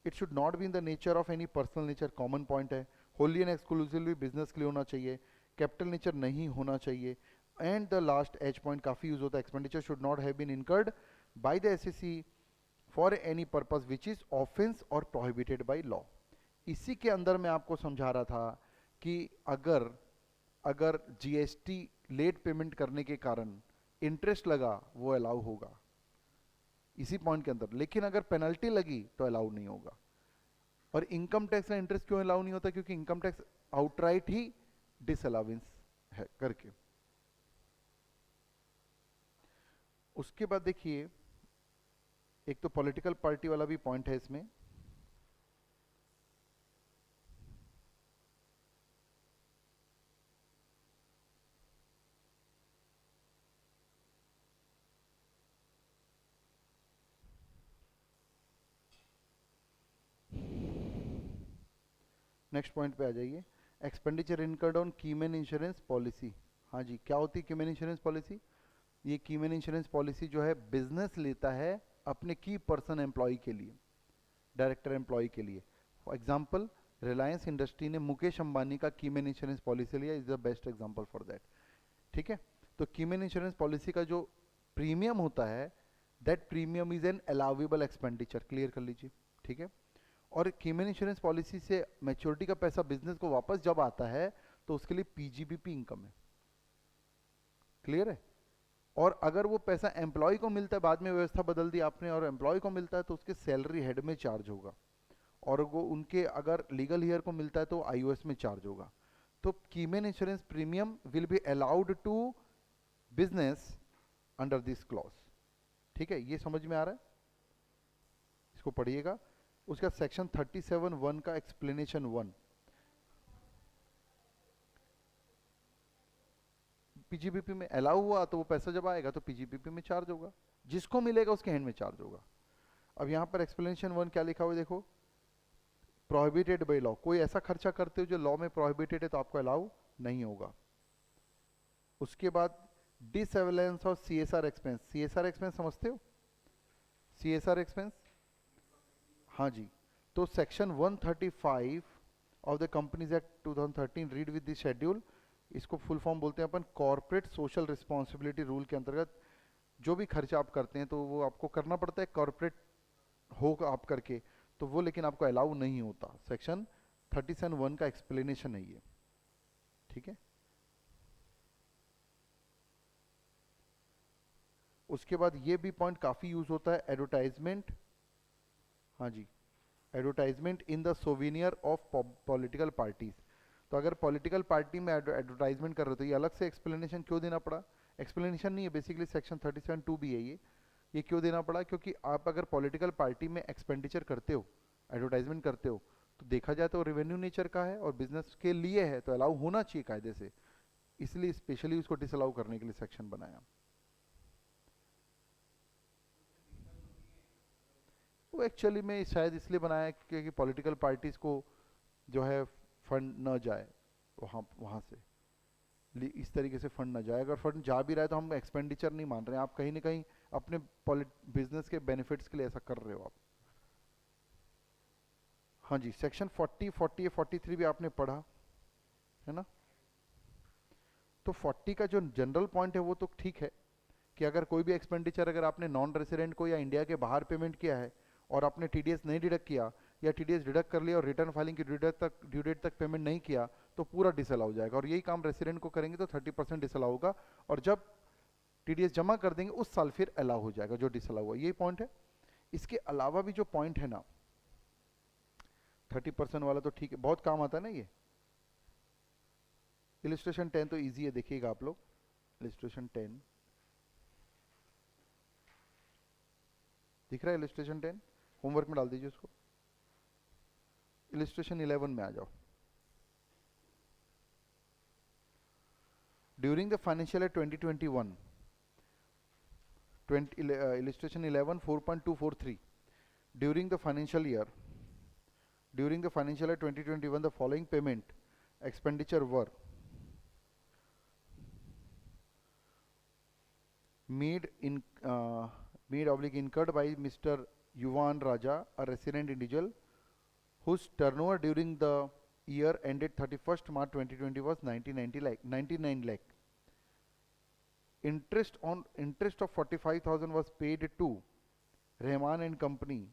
it should not be in the nature of any personal nature, common point है। होली एंड एक्सक्लूसिवली बिजनेस के लिए होना चाहिए, कैपिटल नेचर नहीं होना चाहिए, and the last H point काफी यूज होता है, expenditure should not have been incurred by the assessee for any purpose which is offence और प्रोहिबिटेड बाय लॉ। इसी के अंदर मैं आपको समझा रहा था कि अगर अगर जीएसटी लेट पेमेंट करने के कारण इंटरेस्ट लगा वो अलाउ होगा इसी पॉइंट के अंदर, लेकिन अगर पेनल्टी लगी तो अलाउ नहीं होगा। और इनकम टैक्स का इंटरेस्ट क्यों अलाउ नहीं होता? क्योंकि इनकम टैक्स आउटराइट ही डिसअलाउंस है करके। उसके बाद देखिए एक तो पॉलिटिकल पार्टी वाला भी पॉइंट है इसमें। नेक्स्ट पॉइंट पे आ जाइए, expenditure incurred on keyman insurance policy. हाँ जी, क्या होती है कीमैन इंश्योरेंस पॉलिसी? ये कीमैन इंश्योरेंस पॉलिसी जो है बिजनेस लेता है अपने की पर्सन एम्प्लॉय के लिए, डायरेक्टर एम्प्लॉय के लिए। फॉर एग्जांपल रिलायंस इंडस्ट्री ने मुकेश अंबानी का कीमैन इंश्योरेंस पॉलिसी लिया, is the best example for that. ठीक है, तो कीमैन इंश्योरेंस पॉलिसी का जो प्रीमियम होता है that premium is an allowable expenditure, clear कर लीजिए। ठीक है, और कीमैन इंश्योरेंस पॉलिसी से मैच्योरिटी का पैसा बिजनेस को वापस जब आता है तो उसके लिए पीजीबीपी इनकम है, क्लियर है। और अगर वो पैसा एम्प्लॉय को मिलता है, बाद में व्यवस्था बदल दी आपने, और एम्प्लॉय को मिलता है तो उसके सैलरी हेड में चार्ज होगा, और वो उनके अगर लीगल ईयर को मिलता है तो आईओएस में चार्ज होगा। तो keyman insurance premium will be allowed to business under this clause. ठीक है, ये समझ में आ रहा है? इसको पढ़िएगा। उसका सेक्शन 37(1) का एक्सप्लेनेशन 1, पीजीबीपी में अलाउ हुआ तो वो पैसा जब आएगा तो पीजीबीपी में चार्ज होगा, जिसको मिलेगा उसके हैंड में चार्ज होगा। अब यहाँ पर एक्सप्लेनेशन 1 क्या लिखा हुआ है देखो, प्रोहिबिटेड बाय लॉ, कोई ऐसा खर्चा करते हो जो लॉ में प्रोहिबिटेड है तो आपको अलाउ नहीं होगा। उसके बाद disallowance of CSR expense, CSR expense समझते हो? सीएसआर एक्सपेंस, हाँ जी, तो section 135 of the companies act 2013 read with this schedule, इसको फुल फॉर्म बोलते हैं अपन कॉर्पोरेट सोशल रिस्पॉन्सिबिलिटी रूल के अंतर्गत जो भी खर्चा आप करते हैं तो वो आपको करना पड़ता है कॉर्पोरेट हो आप करके, तो वो लेकिन आपको अलाउ नहीं होता। सेक्शन 37(1) का एक्सप्लेनेशन है ये। ठीक है, उसके बाद ये भी पॉइंट काफी यूज होता है, एडवर्टाइजमेंट। हाँ जी, advertisement in the souvenir of political parties. तो अगर पॉलिटिकल पार्टी में एडवर्टाइजमेंट कर रहे हो तो ये अलग से एक्सप्लेनेशन क्यों देना पड़ा? एक्सप्लेनेशन नहीं है, बेसिकली सेक्शन 37(2) भी है ये क्यों देना पड़ा? क्योंकि आप अगर पॉलिटिकल पार्टी में एक्सपेंडिचर करते हो, एडवर्टाइजमेंट करते हो, तो देखा जाए तो रेवेन्यू नेचर का है और बिजनेस के लिए है तो अलाउ होना चाहिए कायदे से, इसलिए स्पेशली उसको डिसअलाउ करने के लिए सेक्शन बनाया। वो एक्चुअली में शायद इसलिए बनाया है क्योंकि पॉलिटिकल पार्टीज को जो है फंड न जाए वहाँ वहाँ से, इस तरीके से फंड ना जाए। अगर फंड जा भी रहा है तो हम एक्सपेंडिचर नहीं मान रहे हैं, आप कहीं ना कहीं अपने बिजनेस के बेनिफिट्स के लिए ऐसा कर रहे हो आप। हाँ जी, सेक्शन 40, 40, 43 भी आपने पढ़ा है ना। तो 40 का जो जनरल पॉइंट है वो तो ठीक है कि अगर कोई भी एक्सपेंडिचर अगर आपने नॉन रेसिडेंट को या इंडिया के बाहर पेमेंट किया है और आपने टीडीएस नहीं डिडक्ट किया या टीडीएस डिडक्ट कर लिया और रिटर्न फाइलिंग की ड्यू डेट तक पेमेंट नहीं किया तो पूरा डिसअलाउ हो जाएगा, और यही काम रेसिडेंट को करेंगे तो 30% डिसअलाउ होगा, और जब टीडीएस जमा कर देंगे उस साल फिर अलाउ हो जाएगा जो डिसअलाउ हुआ, यही पॉइंट है। इसके अलावा भी जो पॉइंट है ना 30% वाला तो ठीक है, बहुत काम आता है ना ये। इलिस्ट्रेशन 10 तो ईजी है, देखिएगा आप लोग इलिस्ट्रेशन 10 दिख रहा है, इलिस्ट्रेशन 10 होमवर्क में डाल दीजिए उसको। इलिस्ट्रेशन 11 में आ जाओ। During the financial year 2021 illustration 11 4.243 during the financial year 2021 the following payment expenditure were made in incurred by Mr. Yuvan Raja, a resident individual whose turnover during the year ended 31st March 2020 was 99 lakh. interest of 45,000 was paid to Rahman and Company,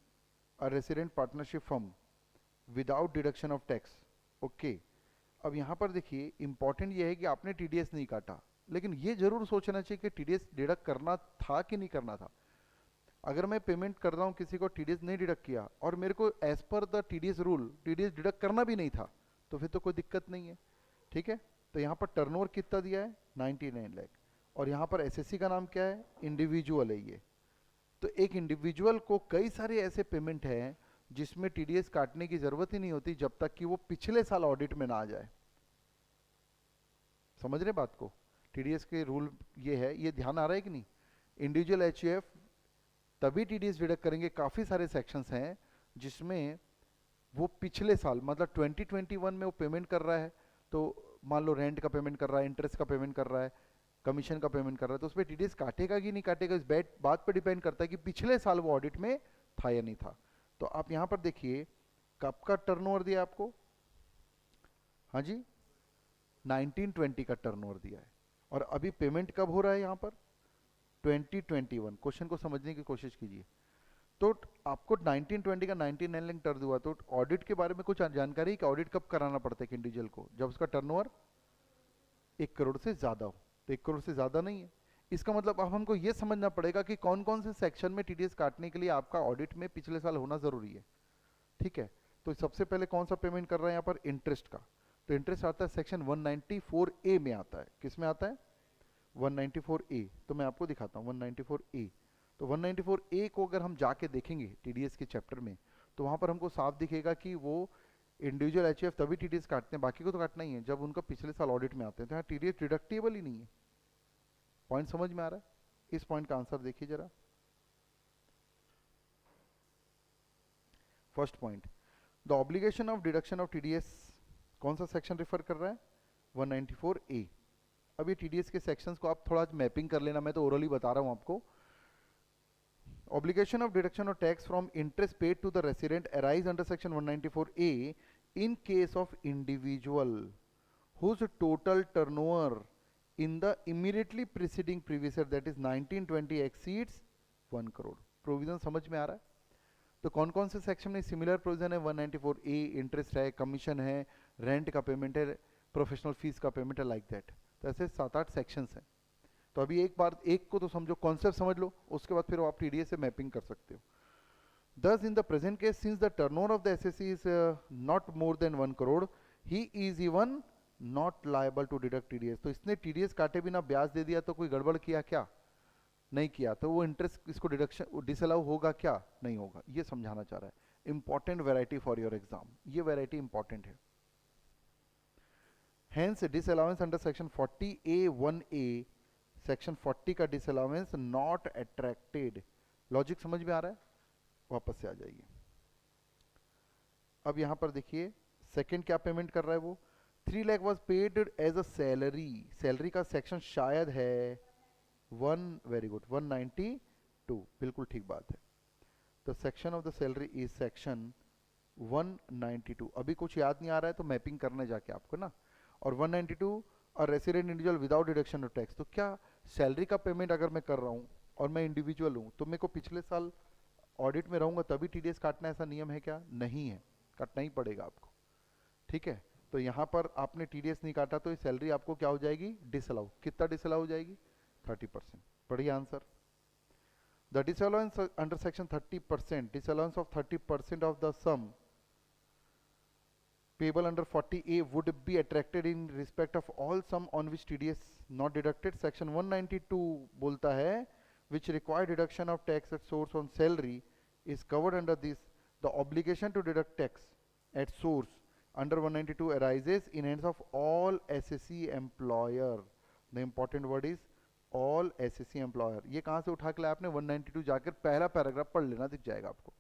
a resident partnership firm, without deduction of tax. Okay अब यहाँ पर देखिए important ये है कि आपने TDS नहीं काटा, लेकिन ये जरूर सोचना चाहिए कि टीडीएस डिडक्ट करना था कि नहीं करना था। अगर मैं पेमेंट कर रहा हूँ किसी को, टीडीएस नहीं डिडक्ट किया और मेरे को as per the TDS rule TDS deduct करना भी नहीं था, तो फिर तो कोई दिक्कत नहीं है। ठीक है, तो यहाँ पर टर्नओवर कितना दिया है 99 लाख, और यहाँ पर एसएससी का नाम क्या है, इंडिविजुअल है ये। तो एक इंडिविजुअल को कई सारे ऐसे पेमेंट हैं जिसमें टीडीएस काटने की जरूरत ही नहीं होती जब तक कि वो पिछले साल ऑडिट में ना आ जाए। समझ रहे बात को? टीडीएस के रूल ये है, ये ध्यान आ रहा है कि नहीं? इंडिविजुअल एचयूएफ तभी टीडीएस डिडक्ट करेंगे, काफी सारे सेक्शंस हैं जिसमें वो पिछले साल मतलब 2021 में वो पेमेंट कर रहा है, तो मान लो रेंट का पेमेंट कर रहा है, इंटरेस्ट का पेमेंट कर रहा है, कमीशन का पेमेंट कर रहा है, तो उस पर टीडीएस काटेगा कि नहीं काटेगा इस बात पर डिपेंड करता है कि पिछले साल वो ऑडिट में था या नहीं था। तो आप यहां पर देखिए कब का टर्नओवर दिया आपको, हाँ जी 1920 का टर्नओवर दिया है, और अभी पेमेंट कब हो रहा है यहां पर 2021। क्वेश्चन को समझने की कोशिश कीजिए। तो आपको 1920 का 99 लाख टर्न हुआ, तो ऑडिट के बारे में कुछ जानकारी है कि ऑडिट कब कराना पड़ता है इंडिविजुअल को, जब उसका टर्नओवर 1 करोड़ से ज्यादा हो। तो 1 करोड़ से ज्यादा नहीं है, इसका मतलब अब हमको ये समझना पड़ेगा कि कौन कौन से सेक्शन में टीडीएस काटने के लिए आपका ऑडिट में पिछले साल होना जरूरी है। ठीक है, तो सबसे पहले कौन सा पेमेंट कर रहे हैं यहाँ पर, इंटरेस्ट का। तो इंटरेस्ट आता है सेक्शन 194A में आता है। किस में आता है? 194A। तो मैं आपको दिखाता हूँ 194A। तो 194A को अगर हम जाके देखेंगे टीडीएस के चैप्टर में, तो वहां पर हमको साफ दिखेगा कि वो इंडिविजुअल एचयूएफ तभी टीडीएस काटते हैं, बाकी को तो काटना ही है जब उनका पिछले साल ऑडिट में आते हैं। तो यहाँ टीडीएस डिडक्टेबल ही नहीं है। पॉइंट समझ में आ रहा है? इस पॉइंट का आंसर देखिए जरा। First point, the obligation of deduction of TDS कौन सा सेक्शन रिफर कर रहा है? 194A। अब ये टीडीएस के सेक्शंस को आप थोड़ा मैपिंग कर लेना, मैं तो ओरली बता रहा हूं आपको। Obligation of deduction of tax from interest paid to the resident arise under section 194A in case of individual whose total turnover in the immediately preceding previous year, that is 1920, exceeds 1 crore। Provision समझ में आ रहा है? तो कौन कौन से section में सिमिलर प्रोविजन है? 194A इंटरेस्ट है, कमीशन है, रेंट का पेमेंट है, प्रोफेशनल फीस का पेमेंट है, लाइक दैट। तो ऐसे 7-8 सेक्शंस हैं। तो अभी एक बार एक को तो समझो, कॉन्सेप्ट समझ लो, उसके बाद फिर आप टीडीएस से मैपिंग कर सकते हो। Thus, in the present case, since the turnover of the SSE is not more than 1 crore, he is even not liable to deduct TDS। तो इसने TDS काटे बिना ब्याज दे दिया, तो कोई गड़बड़ किया क्या? नहीं किया। तो वो इंटरेस्ट इसको डिडक्शन डिसअलाउ होगा क्या? नहीं होगा। ये समझाना चाह रहा है। Important variety for your exam, ये वैरायटी इंपॉर्टेंट है। Hence, disallowance under section 40A1A, section 40 का डिसअलाउंस नॉट अट्रैक्टेड। लॉजिक समझ में आ रहा है? वापस से आ जाइए। अब यहां पर देखिए सेकंड क्या पेमेंट कर रहा है वो, 3 lakh was paid as a salary. Salary का सेक्शन शायद है 192, बिल्कुल ठीक बात है। तो section of the salary is section 192। अभी कुछ याद नहीं आ रहा है तो मैपिंग करने जाके आपको ना। और 192 और resident individual without deduction of tax. तो क्या सैलरी का पेमेंट अगर मैं कर रहा हूँ और मैं इंडिविजुअल हूँ, तो मेरे को पिछले साल ऑडिट में रहूंगा तभी टीडीएस काटना, ऐसा नियम है क्या? नहीं है, काटना ही पड़ेगा आपको। ठीक है, तो यहाँ पर आपने टीडीएस नहीं काटा तो ये सैलरी आपको क्या हो जाएगी? डिसअलाउ। कितना डिसअलाउ हो जाएगी? 30%। बढ़िया answer. The disallowance under section 30%, disallowance of 30% of the sum payable under 40A would be attracted in respect of all sum on which TDS not deducted। section 192 बोलता है which require deduction of tax at source on salary is covered under this। the obligation to deduct tax at source under 192 arises in hands of all SSE employer। the important word is all SSE employer। ये कहाँ से उठा के लाया आपने? 192 जाकर पहला paragraph पढ़ लेना, दिख जाएगा आपको।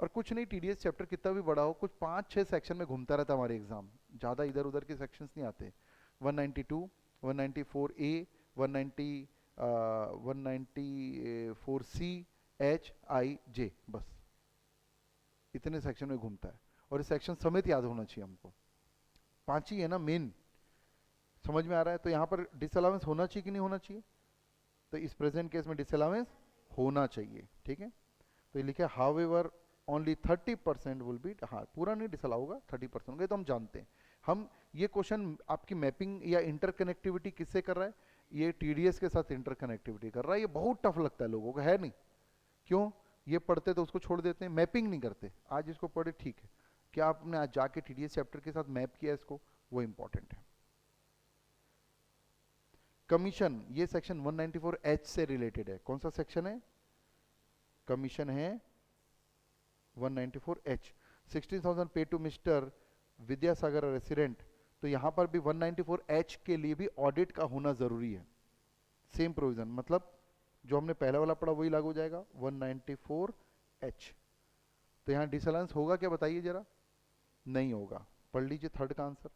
और कुछ नहीं, टीडीएस चैप्टर कितना भी बड़ा हो, कुछ 5-6 सेक्शन में घूमता रहता हमारे एग्जाम, ज़्यादा इधर उधर के सेक्शंस नहीं आते। 192, 194A, 194C, H, I, J, बस इतने सेक्शन में घूमता है। और इस सेक्शन समेत याद होना चाहिए हमको, 5 ही है ना मेन। समझ में आ रहा है? तो यहाँ पर डिसअलाउंस होना चाहिए कि नहीं होना चाहिए? तो इस प्रेजेंट केस में डिसअलाउंस होना चाहिए, ठीक है। तो ये लिखे how ever only 30% will be, हाँ पूरा नहीं डिसअलाउ होगा, 30% होगा, तो हम जानते हैं। हम ये क्वेश्चन आपकी मैपिंग या इंटरकनेक्टिविटी किससे कर रहा है, ये टीडीएस के साथ इंटरकनेक्टिविटी कर रहा है। ये बहुत टफ लगता है लोगों को, है नहीं? क्यों? ये पढ़ते तो उसको छोड़ देते हैं, मैपिंग नहीं करते। आज इसको पढ़े ठीक है, क्या आपने आज जाके टीडीएस चैप्टर के साथ मैप किया इसको, वो इंपॉर्टेंट है। कमीशन, ये सेक्शन 194H से रिलेटेड है। कौन सा सेक्शन है? कमीशन है 194H। 16,000 पे टू मिस्टर विद्यासागर रेसिडेंट, तो यहां पर भी 194H के लिए भी ऑडिट का होना जरूरी है। सेम प्रोविजन, मतलब जो हमने पहला वाला पढ़ा वही लागू हो जाएगा 194H। तो यहां डिसअलाउंस होगा क्या, बताइए जरा? नहीं होगा। पढ़ लीजिए थर्ड का आंसर।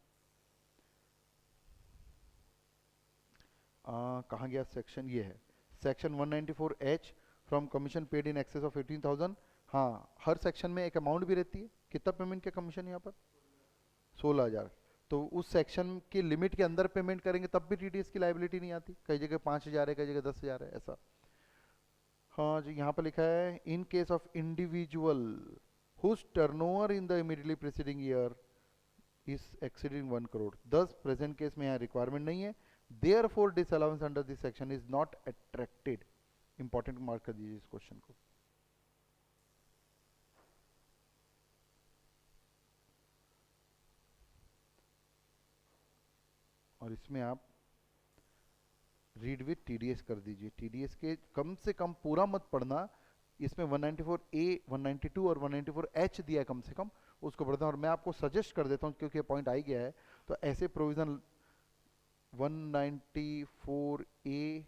कहाँ गया सेक्शन? ये है section 194H, from commission paid in excess of 18,000। हाँ, हर सेक्शन में एक अमाउंट भी रहती है। कितना पेमेंट का कमीशन यहाँ पर? 16,000। तो उस सेक्शन की लिमिट के अंदर पेमेंट करेंगे तब भी टीडीएस की लाइबिलिटी नहीं आती। कई जगह 5,000 है, कई जगह 10,000 है, ऐसा। हाँ जी, यहाँ पर लिखा है in case of individual whose turnover in the immediately preceding year is exceeding 1 crore. 10 present case में यहाँ रिक्वायरमेंट नहीं है, therefore disallowance under this section is not attracted. Important mark कर दीजिए इस क्वेश्चन को। और इसमें आप रीड विथ टीडीएस कर दीजिए। टीडीएस के कम से कम पूरा मत पढ़ना, इसमें 194A 192 और 194H दिया है कम से कम, उसको पढ़ता हूँ। और मैं आपको सजेस्ट कर देता हूँ क्योंकि पॉइंट आ ही गया है, तो ऐसे प्रोविजन 194A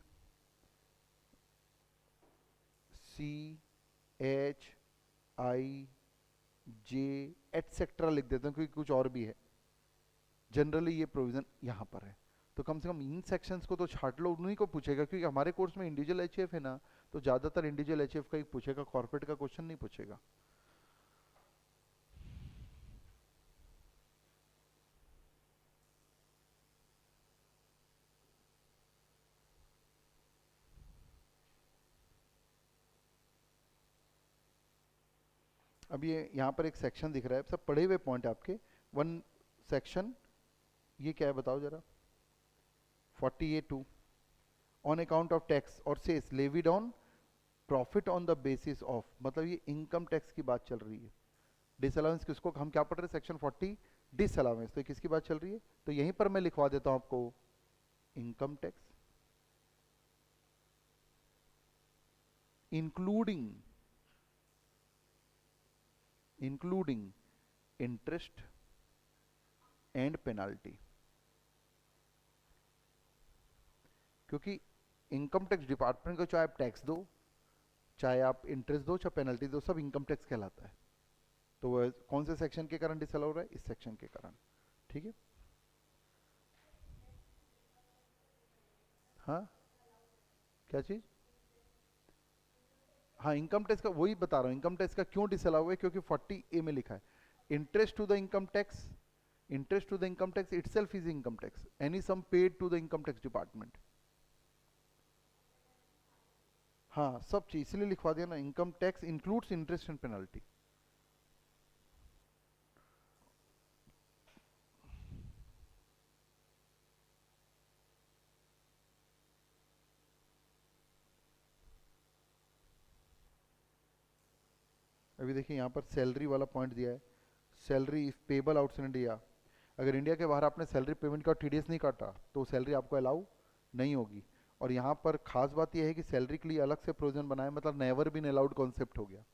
CHIJ एटसेट्रा लिख देता हूँ क्योंकि कुछ और भी है। जनरली ये प्रोविजन यहाँ पर है, तो कम से कम इन सेक्शंस को तो छाट लो, उन्हीं को पूछेगा। क्योंकि हमारे कोर्स में इंडिविजुअल एचएफ है ना, तो ज़्यादातर इंडिविजुअल एचएफ का ही पूछेगा, कॉर्पोरेट का क्वेश्चन नहीं पूछेगा। अब ये यहाँ पर एक सेक्शन दिख रहा है, सब पढ़े हुए पॉइंट आपके। वन सेक्शन, ये क्या है बताओ जरा? 40A2 on account of tax और cess levied on profit on the basis of, मतलब ये इनकम टैक्स की बात चल रही है। डिसअलाउंस किसको, हम क्या पढ़ रहे हैं? सेक्शन 40 डिसअलाउंस, तो किसकी बात चल रही है? तो यहीं पर मैं लिखवा देता हूं आपको income tax including interest and penalty. क्योंकि इनकम टैक्स डिपार्टमेंट को चाहे आप टैक्स दो, चाहे आप इंटरेस्ट दो, चाहे पेनल्टी दो, सब इनकम टैक्स कहलाता है। तो वह कौन से सेक्शन के कारण डिसअलाउ हो रहा है? इस सेक्शन के कारण, ठीक है। हाँ, क्या चीज? हाँ, इनकम टैक्स का वही बता रहा हूँ, इनकम टैक्स का क्यों डिसअलाउ है, क्योंकि 40A में लिखा है interest to the income tax, interest to the income tax itself is income tax, any sum paid to the income tax department. हाँ, सब चीज इसलिए लिखवा दिया ना, income tax includes interest and penalty. अभी देखिए यहाँ पर सैलरी वाला पॉइंट दिया है, salary if payable outside India. अगर इंडिया के बाहर आपने सैलरी पेमेंट का टीडीएस नहीं काटा तो सैलरी आपको अलाउ नहीं होगी। और यहाँ पर खास बात यह है कि सैलरी के लिए अलग से प्रोविजन बनाए, मतलब नेवर बीन अलाउड कॉन्सेप्ट हो गया।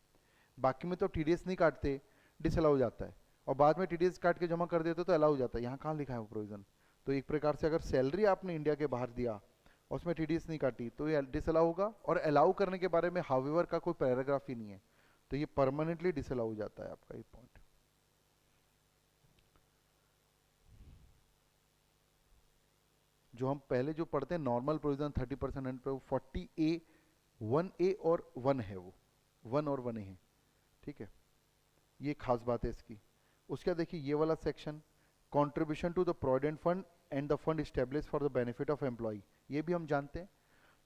बाकी में तो टीडीएस नहीं काटते, डिसअलाउ हो जाता है, और बाद में टीडीएस काट के जमा कर देते तो अलाउ हो जाता है। यहाँ कहाँ लिखा है वो प्रोविजन? तो एक प्रकार से अगर सैलरी आपने इंडिया के बाहर दिया और उसमें टीडीएस नहीं काटी तो ये डिसअलाउ होगा, और अलाउ करने के बारे में हाउएवर का कोई पैराग्राफ ही नहीं है, तो ये परमानेंटली डिसअलाउ हो जाता है आपका ये पॉइंट। जो हम पहले जो पढ़ते हैं नॉर्मल प्रोविजन 30% पे, वो 40A 1A और 1 है, वो 1 और 1A है, ठीक है। ये खास बात है इसकी। उसके बाद देखिए ये वाला section, contribution to the provident fund and the fund establish for the benefit of employ, ये भी हम जानते हैं।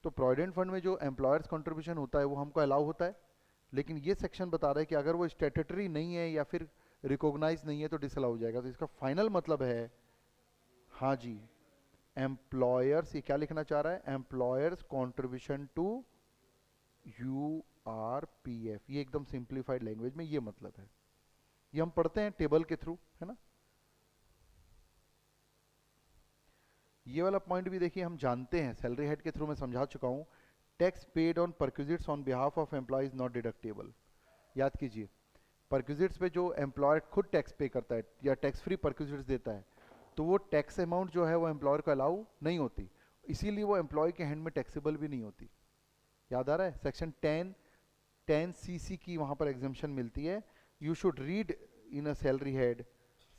तो प्रोविडेंट फंड में जो एम्प्लॉयर्स कंट्रीब्यूशन होता है वो हमको अलाउ होता है, लेकिन ये सेक्शन बता रहा है कि अगर वो स्टेटरी नहीं है या फिर रिकॉग्नाइज नहीं है तो डिसअलाउ हो जाएगा। तो इसका फाइनल मतलब है, हाँ जी, एम्प्लॉयर्स, ये क्या लिखना चाह रहा है, एम्प्लॉयर्स कंट्रीब्यूशन टू URPF, ये एकदम सिंप्लीफाइड लैंग्वेज में ये मतलब है। ये हम पढ़ते हैं टेबल के थ्रू, है ना। ये वाला पॉइंट भी देखिए हम जानते हैं, सैलरी हेड के थ्रू मैं समझा चुका हूं। Tax paid on perquisites on behalf of employees not deductible. याद कीजिए, परक्विजिट्स पे जो एम्प्लॉयर खुद टैक्स पे करता है या टैक्स फ्री परक्विजिट्स देता है, तो वो टैक्स अमाउंट जो है वो एम्प्लॉयर को अलाउ नहीं होती, इसीलिए वो एम्प्लॉय के हैंड में टैक्सेबल भी नहीं होती। याद आ रहा है, सेक्शन 10CC की वहां पर एग्जाम्पशन मिलती है। You should read in a salary head,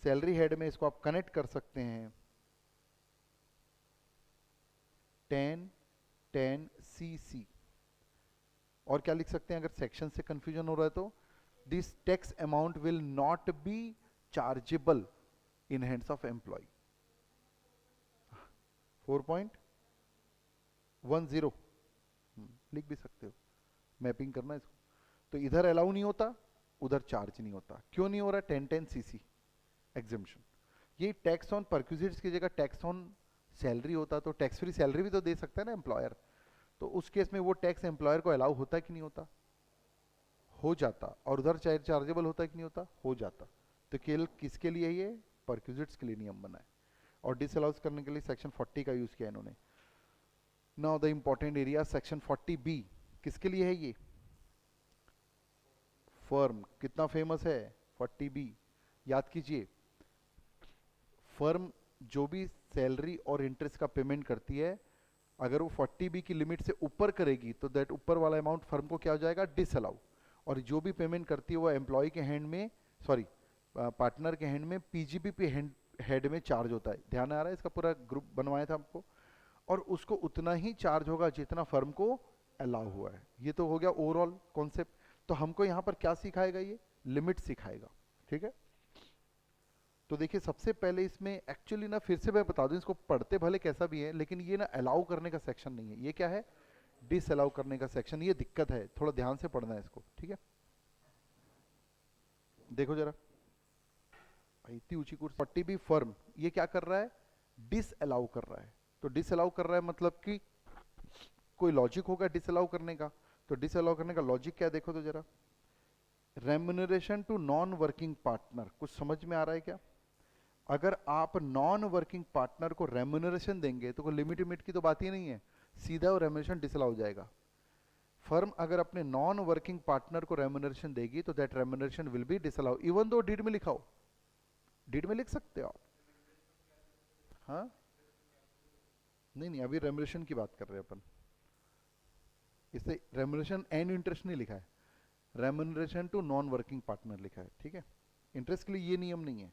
salary head में इसको आप कनेक्ट कर सकते हैं। 10CC, और क्या लिख सकते हैं अगर सेक्शन से कंफ्यूजन हो रहा है तो, this tax amount will not be chargeable in hands of employ. 4.10 लिख भी सकते हो, मैपिंग करना इसको। तो इधर अलाउ नहीं होता, उधर चार्ज नहीं होता। क्यों नहीं हो रहा? 10CC exemption. ये टैक्स ऑन परक्विजिट्स की जगह टैक्स ऑन सैलरी होता तो टैक्स फ्री सैलरी भी तो दे सकता है ना एम्प्लॉयर, तो उस केस में वो टैक्स एम्प्लॉयर को अलाउ होता है कि नहीं होता? हो जाता। और उधर चार्जेबल होता है कि नहीं होता? हो जाता। तो केवल किसके लिए ये परक्विजिट्स के लिए नियम बना है, और डिसअलाउज करने के लिए सेक्शन 40 का यूज किया इन्होंने। Now the important area, section 40B किसके लिए है? ये फर्म। कितना फेमस है 40B? याद कीजिए, फर्म जो भी सैलरी और इंटरेस्ट का पेमेंट करती है, अगर वो 40B की लिमिट से ऊपर करेगी तो दैट ऊपर वाला अमाउंट फर्म को क्या हो जाएगा? डिसअलाउ। और जो भी पेमेंट करती है वो एम्प्लॉय के हैंड में, सॉरी पार्टनर के हैंड में, PGP हेड में चार्ज होता है। ध्यान आ रहा है? इसका पूरा ग्रुप बनवाया था आपको, और उसको उतना ही चार्ज होगा जितना फर्म को अलाउ हुआ है। ये तो हो गया ओवरऑल कॉन्सेप्ट। तो हमको यहाँ पर क्या सिखाएगा? ये लिमिट सिखाएगा, ठीक है। तो देखिए सबसे पहले इसमें एक्चुअली ना, फिर से मैं बता दूं, इसको पढ़ते भले कैसा भी है, लेकिन ये ना अलाउ करने का सेक्शन नहीं है। ये क्या है? डिसअलाउ करने का सेक्शन। ये दिक्कत है, थोड़ा ध्यान से पढ़ना है इसको, ठीक है। देखो जरा, इतनी ऊंची कुर्सी 40B फर्म ये क्या कर रहा है? डिसअलाउ कर रहा है। तो डिसअलाउ कर रहा है मतलब कि कोई लॉजिक होगा डिसअलाउ करने का। तो डिसअलाउ करने का लॉजिक क्या है देखो तो जरा, remuneration to non working partner. कुछ समझ में आ रहा है क्या? अगर आप नॉन वर्किंग पार्टनर को रेम्यूनरेशन देंगे तो कोई लिमिट लिमिट की तो बात ही नहीं है, सीधा वो रेम्यूनरेशन डिसअलाउ हो जाएगा। फर्म अगर अपने नॉन वर्किंग पार्टनर को रेम्यूनरेशन देगी तो that remuneration will be disallow, even though deed में लिखा हो। डीड में लिख सकते हो आप, हाँ। नहीं नहीं, अभी रेम्यूनरेशन की बात कर रहे हैं अपन, इससे रेम्यूनरेशन एंड इंटरेस्ट नहीं लिखा है, remuneration to non working partner लिखा है, ठीक है। इंटरेस्ट के लिए ये नियम नहीं है।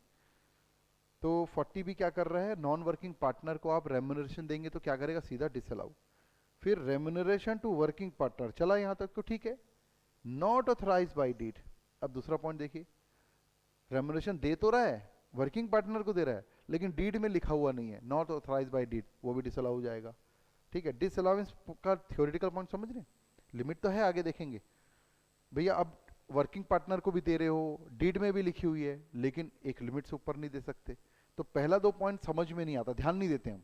तो 40B क्या कर रहा है? नॉन वर्किंग पार्टनर को आप रेम्यूनरेशन देंगे तो क्या करेगा? सीधा डिसअलाउ। फिर रेम्यूनरेशन टू वर्किंग पार्टनर, चला यहां तक तो ठीक है, नॉट ऑथराइज बाय डीड। अब दूसरा पॉइंट देखिए, रेम्यूनरेशन दे तो रहा है, वर्किंग पार्टनर को दे रहा है, लेकिन डीड में लिखा हुआ नहीं है, नॉट ऑथराइज बाय डीड, वो भी डिसअलाउ हो जाएगा, ठीक है। डिसअलाउंस का थ्योरेटिकल पॉइंट समझ रहे हैं? लिमिट तो है, आगे देखेंगे भैया। अब वर्किंग पार्टनर को भी दे रहे हो, डीड में भी लिखी हुई है, लेकिन एक लिमिट से ऊपर नहीं दे सकते। तो पहला दो पॉइंट समझ में नहीं आता, ध्यान नहीं देते हम।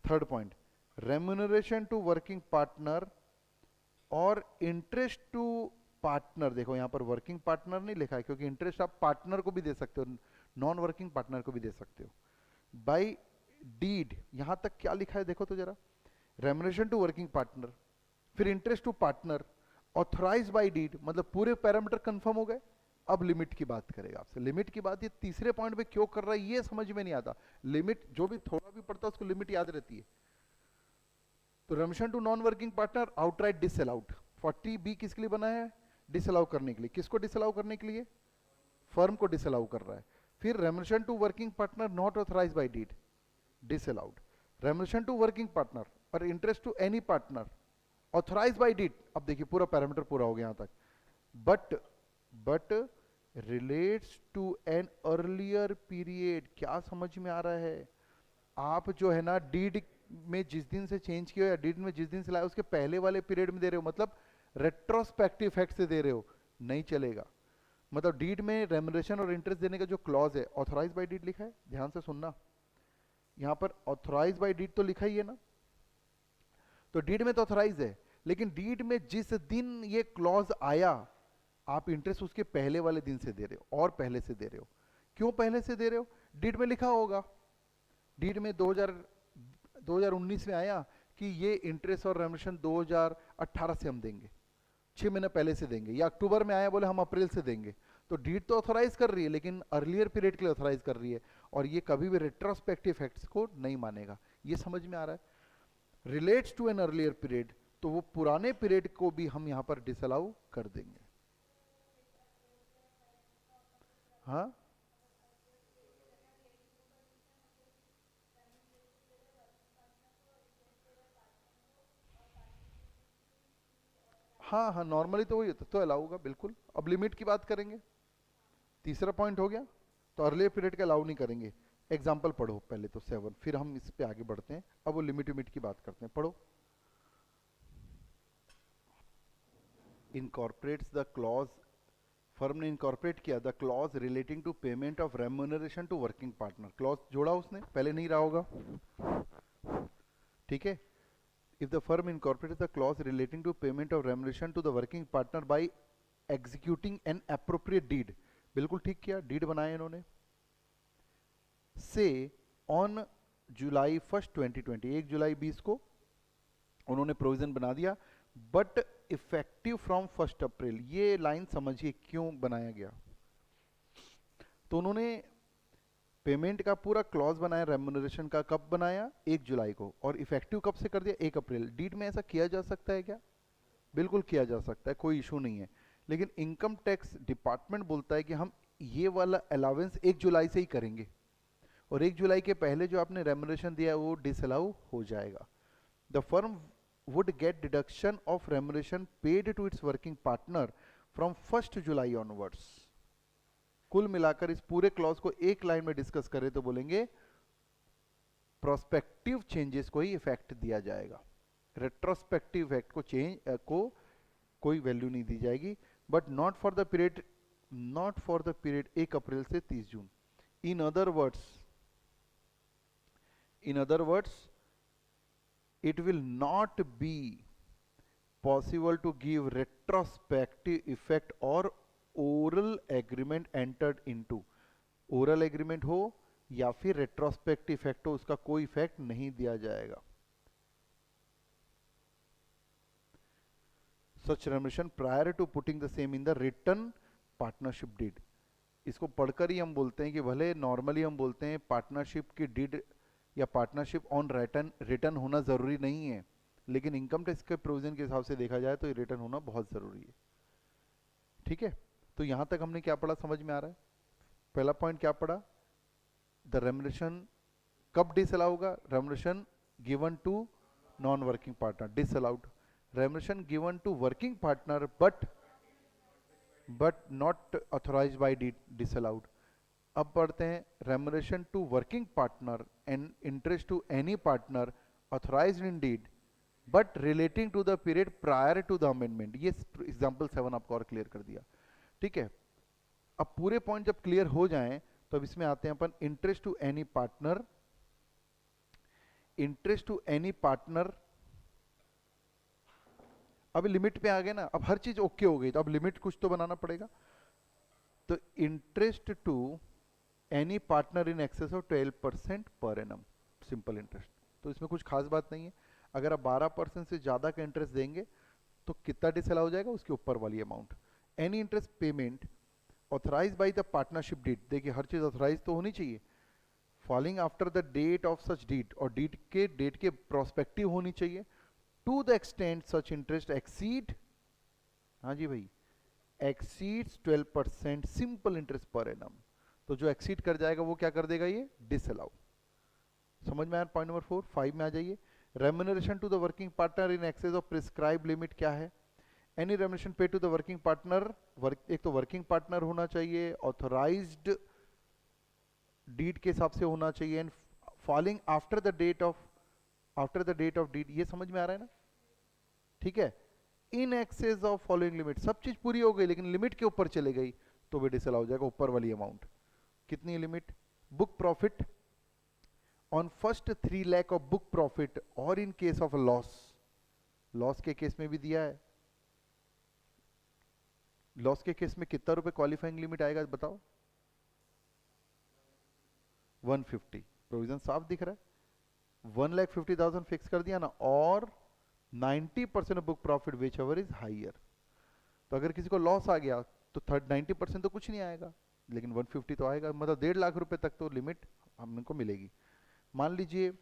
Third point, remuneration to working partner और इंटरेस्ट टू पार्टनर। देखो यहां पर वर्किंग पार्टनर नहीं लिखा है, क्योंकि इंटरेस्ट आप पार्टनर को भी दे सकते हो, नॉन वर्किंग पार्टनर को भी दे सकते हो। बाय डीड यहां तक क्या लिखा है देखो तो जरा, रेम्यूनरेशन टू वर्किंग पार्टनर, फिर interest to partner, authorise by deed, मतलब पूरे पैरामीटर कंफर्म हो गए। अब लिमिट की बात करेगा आपसे। लिमिट की बात ये तीसरे पॉइंट पे क्यों कर रहा है ये समझ में नहीं आता। लिमिट जो भी थोड़ा भी पढ़ता है उसको लिमिट याद रहती है। तो remuneration to non working partner outright disallowed. 40B किसके लिए बना है? डिसअलाउ करने के लिए। किसको डिसअलाउ करने के लिए? फर्म को डिसअलाउ कर रहा है। फिर remuneration to working partner not authorise by deed, disallowed. Remuneration to working partner और interest to any partner authorise by deed. अब देखिए पूरा पैरामीटर पूरा हो गया यहां तक। But relates to an earlier period. क्या समझ में आ रहा है? आप जो है ना डीड में जिस दिन से चेंज किया या डीड में जिस दिन से लाया उसके पहले वाले पीरियड में दे रहे हो, मतलब रेट्रोस्पेक्टिव इफेक्ट से दे रहे हो, नहीं चलेगा। मतलब डीड में रेमुनरेशन और इंटरेस्ट देने का जो क्लॉज है, ऑथराइज बाय डीड लिखा है, ध्यान से सुनना, यहां पर ऑथराइज बाय डीड तो लिखा ही है ना, तो डीड में तो ऑथराइज है, लेकिन डीड में जिस दिन ये क्लॉज आया आप इंटरेस्ट उसके पहले वाले दिन से दे रहे हो और पहले से दे रहे हो। क्यों पहले से दे रहे हो? डीड में लिखा होगा, डीड में 2019 में आया कि ये इंटरेस्ट और रेमुनरेशन 2018 से हम देंगे, 6 महीने पहले से देंगे, या अक्टूबर में आया बोले हम अप्रैल से देंगे, तो डीड तो ऑथराइज कर रही है लेकिन अर्लियर पीरियड के लिए ऑथराइज कर रही है, और ये कभी भी रेट्रोस्पेक्टिव इफेक्ट्स को नहीं मानेगा। ये समझ में आ रहा है? Relates to an earlier period, तो वो पुराने पीरियड को भी हम यहां पर डिसअलाउ कर देंगे। हाँ हाँ हाँ, नॉर्मली तो वही होता, तो अलाउ होगा बिल्कुल। अब लिमिट की बात करेंगे, तीसरा पॉइंट हो गया, तो अर्लियर पीरियड के अलाउ नहीं करेंगे। एग्जाम्पल पढ़ो पहले तो 7, फिर हम इस पे आगे बढ़ते हैं। अब वो लिमिट लिमिट की बात करते हैं, पढ़ो। इनकॉर्पोरेट्स द क्लॉज, फर्म ने इनकॉर्पोरेट किया the clause relating to payment of remuneration to working partner, clause जोड़ा उसने, पहले नहीं रहा होगा, ठीक है। If the firm incorporate the clause relating to payment of remuneration to the working partner by executing an appropriate deed, बिल्कुल ठीक किया, डीड बनाए इन्होंने, से ऑन जुलाई 1 2020, 1 जुलाई 20 को उन्होंने प्रोविजन बना दिया, बट इफेक्टिव फ्रॉम 1 अप्रैल। ये लाइन समझिए क्यों बनाया गया, तो उन्होंने पेमेंट का पूरा क्लॉज बनाया, रेम्यूनरेशन का कब बनाया? 1 जुलाई को, और इफेक्टिव कब से कर दिया? 1 अप्रैल। डीड में ऐसा किया जा सकता है क्या? बिल्कुल किया जा सकता है, कोई इशू नहीं है, लेकिन इनकम टैक्स डिपार्टमेंट बोलता है कि हम ये वाला अलाउंस 1 जुलाई से ही करेंगे, और 1 जुलाई के पहले जो आपने रेम्यूनरेशन दिया है वो डिसअलाउ हो जाएगा। The firm would get deduction of remuneration paid to its working partner from 1 July onwards। कुल मिलाकर इस पूरे क्लॉज को एक लाइन में डिस्कस करें तो बोलेंगे प्रोस्पेक्टिव चेंजेस को ही इफेक्ट दिया जाएगा, रेट्रोस्पेक्टिव इफेक्ट को चेंज को कोई वैल्यू नहीं दी जाएगी, but not for the period, not for the period 1 April से 30 June. In other words it will not be possible to give retrospective effect or oral agreement entered into, oral agreement हो या फिर retrospective effect हो, उसका कोई effect नहीं दिया जाएगा। such remuneration prior to putting the same in the written partnership deed, इसको पढ़कर ही हम बोलते हैं कि भले नॉर्मली हम बोलते हैं पार्टनरशिप की डीड या पार्टनरशिप ऑन रिटर्न होना जरूरी नहीं है, लेकिन इनकम टैक्स के प्रोविजन के हिसाब से देखा जाए तो ये रिटर्न होना बहुत जरूरी है, ठीक है। तो यहां तक हमने क्या पढ़ा, समझ में आ रहा है? पहला पॉइंट क्या पढ़ा? द रेम्यूनरेशन कब डिसअलाउ होगा? Remuneration given to non working partner disallowed, remuneration given to working partner but not authorized by disallowed. अब पढ़ते हैं remuneration to working partner and interest to any partner authorized in deed but relating to the period prior to the amendment. ये example 7 आपको और clear कर दिया, ठीक है। अब पूरे पॉइंट जब क्लियर हो जाएं तो अब इसमें आते हैं अपन interest to any partner, interest to any partner. अब लिमिट पे आ गए ना, अब हर चीज ओके हो गई, तो अब लिमिट कुछ तो बनाना पड़ेगा। तो interest to any partner in excess of 12% per annum, simple interest, तो इसमें कुछ खास बात नहीं है। अगर आप 12% से ज्यादा का इंटरेस्ट देंगे तो कितना डिसअलाउ हो जाएगा? उसके ऊपर वाली amount. Any interest payment authorise by the partnership deed, देखिए हर चीज ऑथराइज तो होनी चाहिए, falling after the date of such deed, और डीड के डेट के प्रोस्पेक्टिव होनी चाहिए, to the extent such interest exceed, हाँ जी भाई, exceeds 12% simple interest per annum, तो जो एक्सीड कर जाएगा वो क्या कर देगा? ये डिसअलाउ। समझ में आया? Point number 4। 5 में आ जाइए, remuneration to the working partner in excess of prescribe limit क्या है? Any remuneration pay to the working partner, एक तो वर्किंग पार्टनर होना चाहिए, ऑथराइज्ड डीड के हिसाब से होना चाहिए, and falling after the date of after the date of deed, ये समझ में आ रहा है ना? ठीक है, in excess of following limit, सब चीज पूरी हो गई लेकिन लिमिट के ऊपर चले गई तो भी डिसअलाउ हो जाएगा, ऊपर वाली अमाउंट। कितनी limit? Book profit on first 3 lakh of book profit और in case of loss, loss के केस में भी दिया है। लॉस के केस में कितना रुपए क्वालिफाइंग लिमिट आएगा बताओ? 150। प्रोविजन साफ दिख रहा है, 1,50,000 फिक्स कर दिया ना, और 90% of book profit which ever is higher. तो अगर किसी को लॉस आ गया तो 90% तो कुछ नहीं आएगा, लेकिन 150 तो आएगा, मतलब 1.5 लाख रुपए तक तो लिमिट हमको मिलेगी मान लीजिए।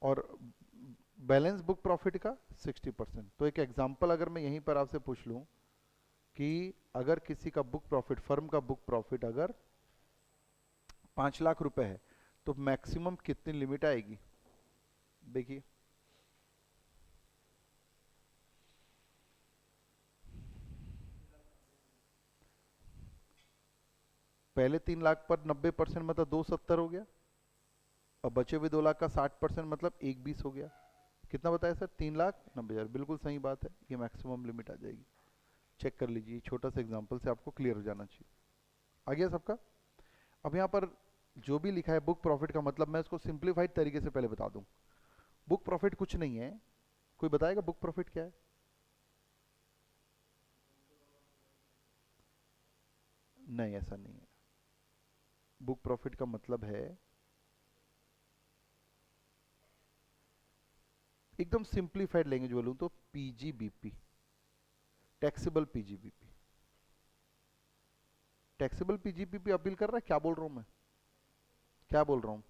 और बैलेंस बुक प्रॉफिट का 60%। तो एक एग्जांपल अगर मैं यहीं पर आपसे पूछ लूं कि अगर किसी का बुक प्रॉफिट, फर्म का बुक प्रॉफिट अगर 5 लाख रुपए है तो मैक्सिमम कितनी लिमिट आएगी? देखिए, पहले 3 लाख पर 90% मतलब 270 हो गया, और बचे हुए 2 लाख का 60% मतलब 120 हो गया। कितना बताया सर? 3,90,000। बिल्कुल सही बात है, ये मैक्सिमम लिमिट आ जाएगी। चेक कर लीजिए, छोटा सा एग्जांपल से आपको क्लियर हो जाना चाहिए। आ गया सबका? अब यहाँ पर जो भी लिखा है बुक प्रॉफिट का मतलब मैं इसको सिंप्लीफाइड तरीके से पहले बता दूं। बुक प्रॉफिट कुछ नहीं है, कोई बताएगा बुक प्रॉफिट क्या है? नहीं, ऐसा नहीं है। बुक प्रॉफिट का मतलब है, एकदम सिंप्लीफाइड लैंग्वेज बोलूं तो PGBP, taxable PGBP. Taxable PGBP appeal कर रहा है, क्या बोल रहा हूं मैं? क्या बोल रहा हूं?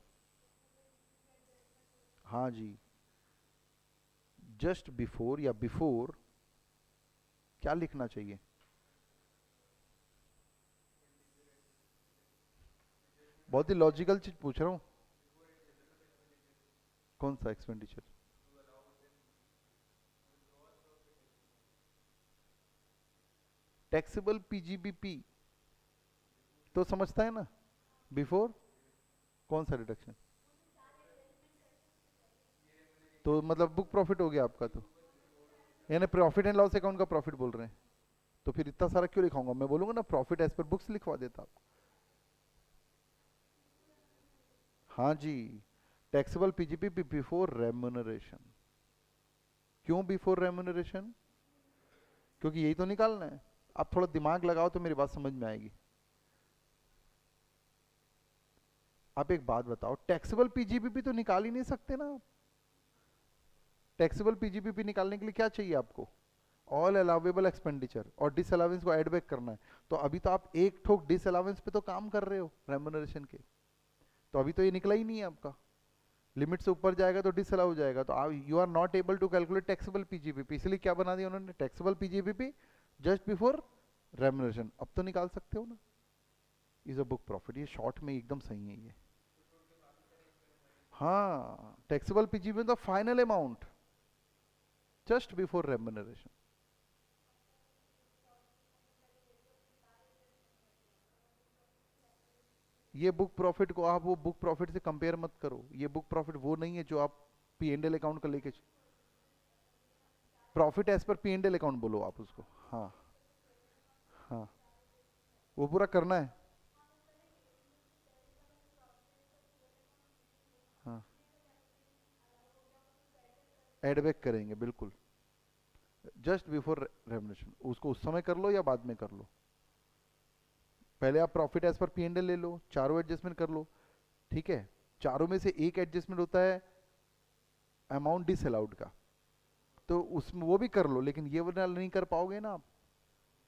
हाँ जी, जस्ट बिफोर या बिफोर क्या लिखना चाहिए? बहुत ही लॉजिकल चीज पूछ रहा हूँ। कौन सा एक्सपेंडिचर? टैक्सेबल पीजीबीपी तो समझता है ना, बिफोर कौन सा डिडक्शन? तो मतलब बुक प्रॉफिट हो गया आपका, तो यानी प्रॉफिट एंड लॉस अकाउंट का प्रॉफिट बोल रहे हैं, तो फिर इतना सारा क्यों लिखाऊंगा? मैं बोलूंगा ना प्रॉफिट एज पर बुक्स लिखवा देता आपको। हाँ जी, टैक्सेबल पीजीबीपी बिफोर रेम्यूनरेशन। क्यों बिफोर रेम्यूनरेशन? क्योंकि यही तो निकालना है। आप थोड़ा दिमाग लगाओ तो मेरी बात समझ में आएगी। आप एक बात बताओ, टैक्सेबल पीजीबीपी तो निकाल ही नहीं सकते ना आप। टैक्सेबल पीजीबीपी निकालने के लिए क्या चाहिए आपको? ऑल अलाउेबल एक्सपेंडिचर, और डिस अलावेंस को एड बैक करना है। तो अभी तो आप एक ठोक डिस अलावेंस पे तो काम कर रहे हो रेम्यूनरेशन के, तो अभी तो ये निकला ही नहीं है आपका। लिमिट से ऊपर जाएगा तो डिस अलाउ हो जाएगा, तो आप you are not able to calculate taxable PGBP. इसलिए क्या बना दिया उन्होंने? Taxable PGBP just before remuneration. अब तो निकाल सकते हो ना, इज अ बुक प्रॉफिट। ये शॉर्ट में एकदम सही है ये। हाँ, taxable PGBP the final amount just before remuneration. ये बुक प्रॉफिट को आप वो बुक प्रॉफिट से कंपेयर मत करो, ये बुक प्रॉफिट वो नहीं है जो आप पी एंड एल अकाउंट का लेके। Profit as per P and L account बोलो आप उसको। हाँ, हाँ, वो पूरा करना है। हाँ, एड बैक करेंगे बिल्कुल, जस्ट बिफोर रेवन्यूशन। उसको उस समय कर लो या बाद में कर लो, पहले आप profit as per P and L ले लो, चारों एडजस्टमेंट कर लो। ठीक है, चारों में से एक एडजस्टमेंट होता है अमाउंट डिसअलाउड का, तो उसमें वो भी कर लो, लेकिन ये वाला नहीं कर पाओगे ना आप।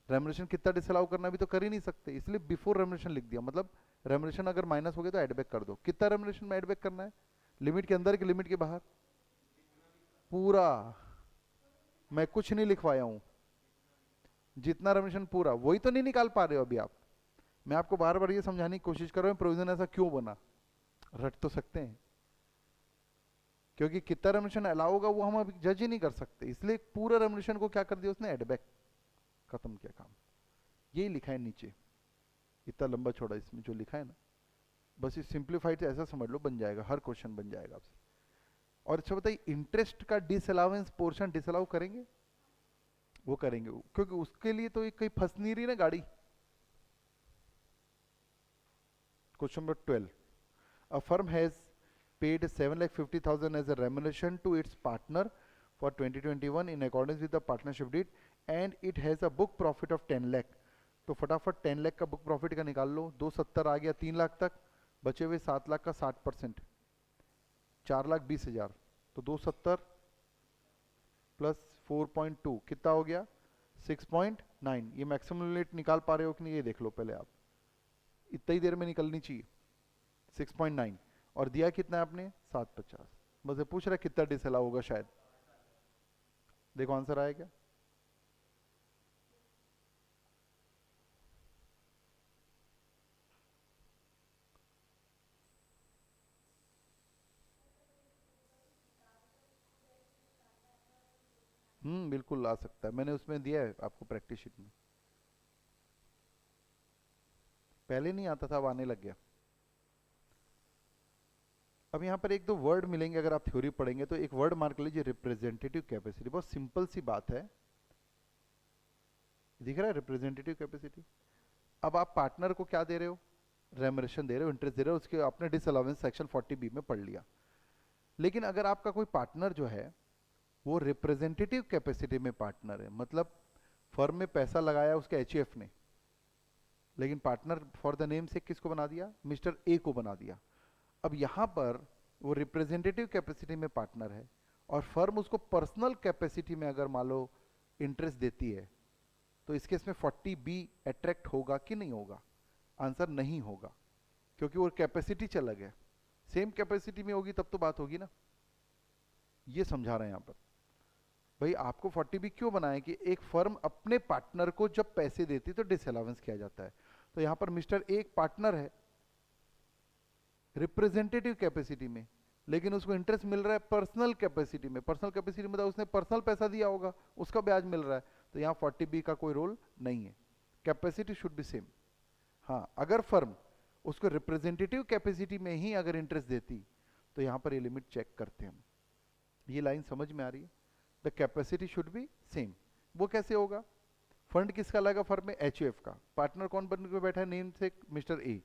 रेमुनेशन कितना डिसअलाउ करना भी तो कर ही नहीं सकते, इसलिए बिफोर रेमुनेशन लिख दिया। मतलब रेमुनेशन अगर माइनस हो गया तो एडबैक कर दो। कितना रेमुनेशन में एडबैक करना है? लिमिट के अंदर कि लिमिट के बाहर? पूरा। मैं कुछ नहीं लिखवाया हूं, जितना रेमुनेशन पूरा, वही तो नहीं निकाल पा रहे हो अभी आप। मैं आपको बार बार ये समझाने की कोशिश कर रहा हूँ प्रोविजन ऐसा क्यों बना। रट तो सकते हैं, क्योंकि कितना रेमुनेशन अलाउ होगा वो हम अभी जज ही नहीं कर सकते, इसलिए पूरा रेमुनेशन को क्या कर दिया उसने? एडबैक। खत्म किया काम। यही लिखा है नीचे, इतना लंबा छोड़ा इसमें जो लिखा है ना, बस ये सिंप्लीफाइड ऐसा समझ लो, बन जाएगा, हर क्वेश्चन बन जाएगा आपसे। और अच्छा बताइए, इंटरेस्ट का डिसअलाउंस पोर्शन डिसअलाउ करेंगे? वो करेंगे, क्योंकि उसके लिए तो एक कहीं फंस नहीं रही ना गाड़ी। Question number 12, a firm has paid 7,50,000 as a remuneration to its partner for 2021 in accordance with the partnership deed and it has a book profit of 10 lakh। तो फटाफट 10 लाख का बुक प्रॉफिट का निकाल लो, 270 आ गया 3 लाख तक, बचे हुए 7 लाख का 60%, 4,20,000। तो 270 प्लस 4.2 कितना हो गया? 6.9। ये मैक्सिमम लिमिट निकाल पा रहे हो कि नहीं ये देख लो पहले आप, इतना ही देर में निकलनी चाहिए। 6.9 और दिया कितना है आपने? 750। बस ये पूछ रहा है कितना डिसअलाउ होगा शायद, देखो आंसर आया क्या? बिल्कुल ला सकता है, मैंने उसमें दिया है आपको प्रैक्टिस शीट में। पहले नहीं आता था, अब आने लग गया। अब यहाँ पर एक दो वर्ड मिलेंगे अगर आप थ्योरी पढ़ेंगे तो। एक वर्ड मार्क लीजिए, रिप्रेजेंटेटिव कैपेसिटी। बहुत सिंपल सी बात है, दिख रहा है रिप्रेजेंटेटिव कैपेसिटी। अब आप पार्टनर को क्या दे रहे हो? रेमरेशन दे रहे हो, इंटरेस्ट दे रहे हो, उसके आपने डिसअलाउंस सेक्शन 40B में पढ़ लिया। लेकिन अगर आपका कोई पार्टनर जो है वो रिप्रेजेंटेटिव कैपेसिटी में पार्टनर है, मतलब फर्म में पैसा लगाया उसके एचयूएफ ने, लेकिन पार्टनर फॉर द नेम से किसको बना दिया? मिस्टर ए को बना दिया। अब यहाँ पर वो रिप्रेजेंटेटिव कैपेसिटी में पार्टनर है और फर्म उसको पर्सनल कैपेसिटी में अगर मान लो इंटरेस्ट देती है, तो इस केस में 40B अट्रैक्ट होगा कि नहीं होगा? आंसर नहीं होगा, क्योंकि वो कैपेसिटी अलग है। सेम कैपेसिटी में होगी तब तो बात होगी ना। ये समझा रहे हैं यहाँ पर भाई। आपको 40B क्यों बनाए कि एक फर्म अपने पार्टनर को जब पैसे देती तो डिसअलाउंस किया जाता है। तो यहां पर मिस्टर एक पार्टनर है रिप्रेजेंटेटिव कैपेसिटी में, लेकिन उसको इंटरेस्ट मिल रहा है पर्सनल कैपेसिटी में। पर्सनल कैपेसिटी मतलब उसने पर्सनल पैसा दिया होगा, उसका ब्याज मिल रहा है। तो यहाँ 40B का कोई रोल नहीं है, कैपेसिटी शुड बी सेम। हाँ, अगर फर्म उसको रिप्रेजेंटेटिव कैपेसिटी में ही अगर इंटरेस्ट देती तो यहाँ पर ये लिमिट चेक करते हैं हम। ये लाइन समझ में आ रही है? The capacity should be same. वो कैसे होगा? फंड किसका लगा फर्म में? एचयूएफ का। पार्टनर कौन बन के बैठा है? नेम से मिस्टर ए।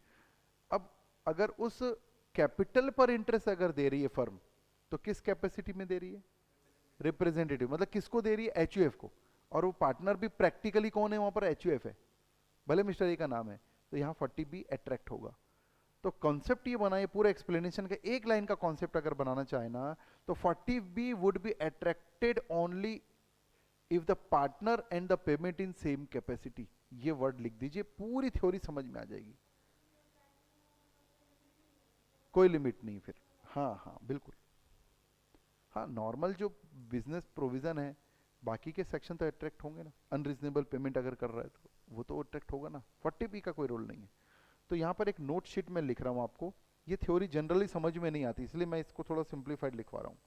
अब अगर उस कैपिटल पर इंटरेस्ट अगर दे रही है फर्म, तो किस कैपेसिटी में दे रही है? रिप्रेजेंटेटिव, मतलब किसको दे रही है? एचयूएफ को। और वो पार्टनर भी प्रैक्टिकली कौन है वहां पर? एचयूएफ है, भले मिस्टर ए का नाम है। तो यहाँ 40B अट्रैक्ट होगा। तो कॉन्सेप्ट ये बनाए, पूरा एक्सप्लेनेशन का एक लाइन का कॉन्सेप्ट अगर बनाना चाहे ना, तो 40B would be attracted only if the partner and the payment in same capacity. ये वर्ड लिख दीजिए, पूरी थ्योरी समझ में आ जाएगी। कोई लिमिट नहीं फिर। हाँ हाँ बिल्कुल। हाँ, नॉर्मल जो बिजनेस प्रोविजन है, बाकी के सेक्शन तो अट्रैक्ट होंगे ना। अनरीजनेबल पेमेंट अगर कर रहा है तो वो तो अट्रैक्ट होगा ना। 40B का कोई रोल नहीं है। तो यहाँ पर एक नोट शीट में लिख रहा हूँ आपको। ये थ्योरी जनरली समझ में नहीं आती, इसलिए मैं इसको थोड़ा सिंप्लीफाइड लिखवा रहा हूँ।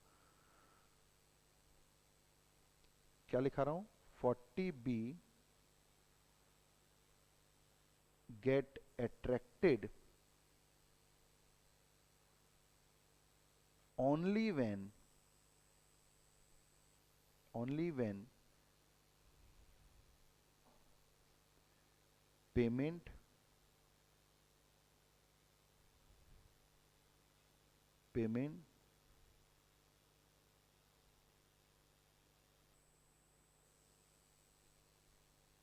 क्या लिखा रहा हूँ? 40B get attracted only when payment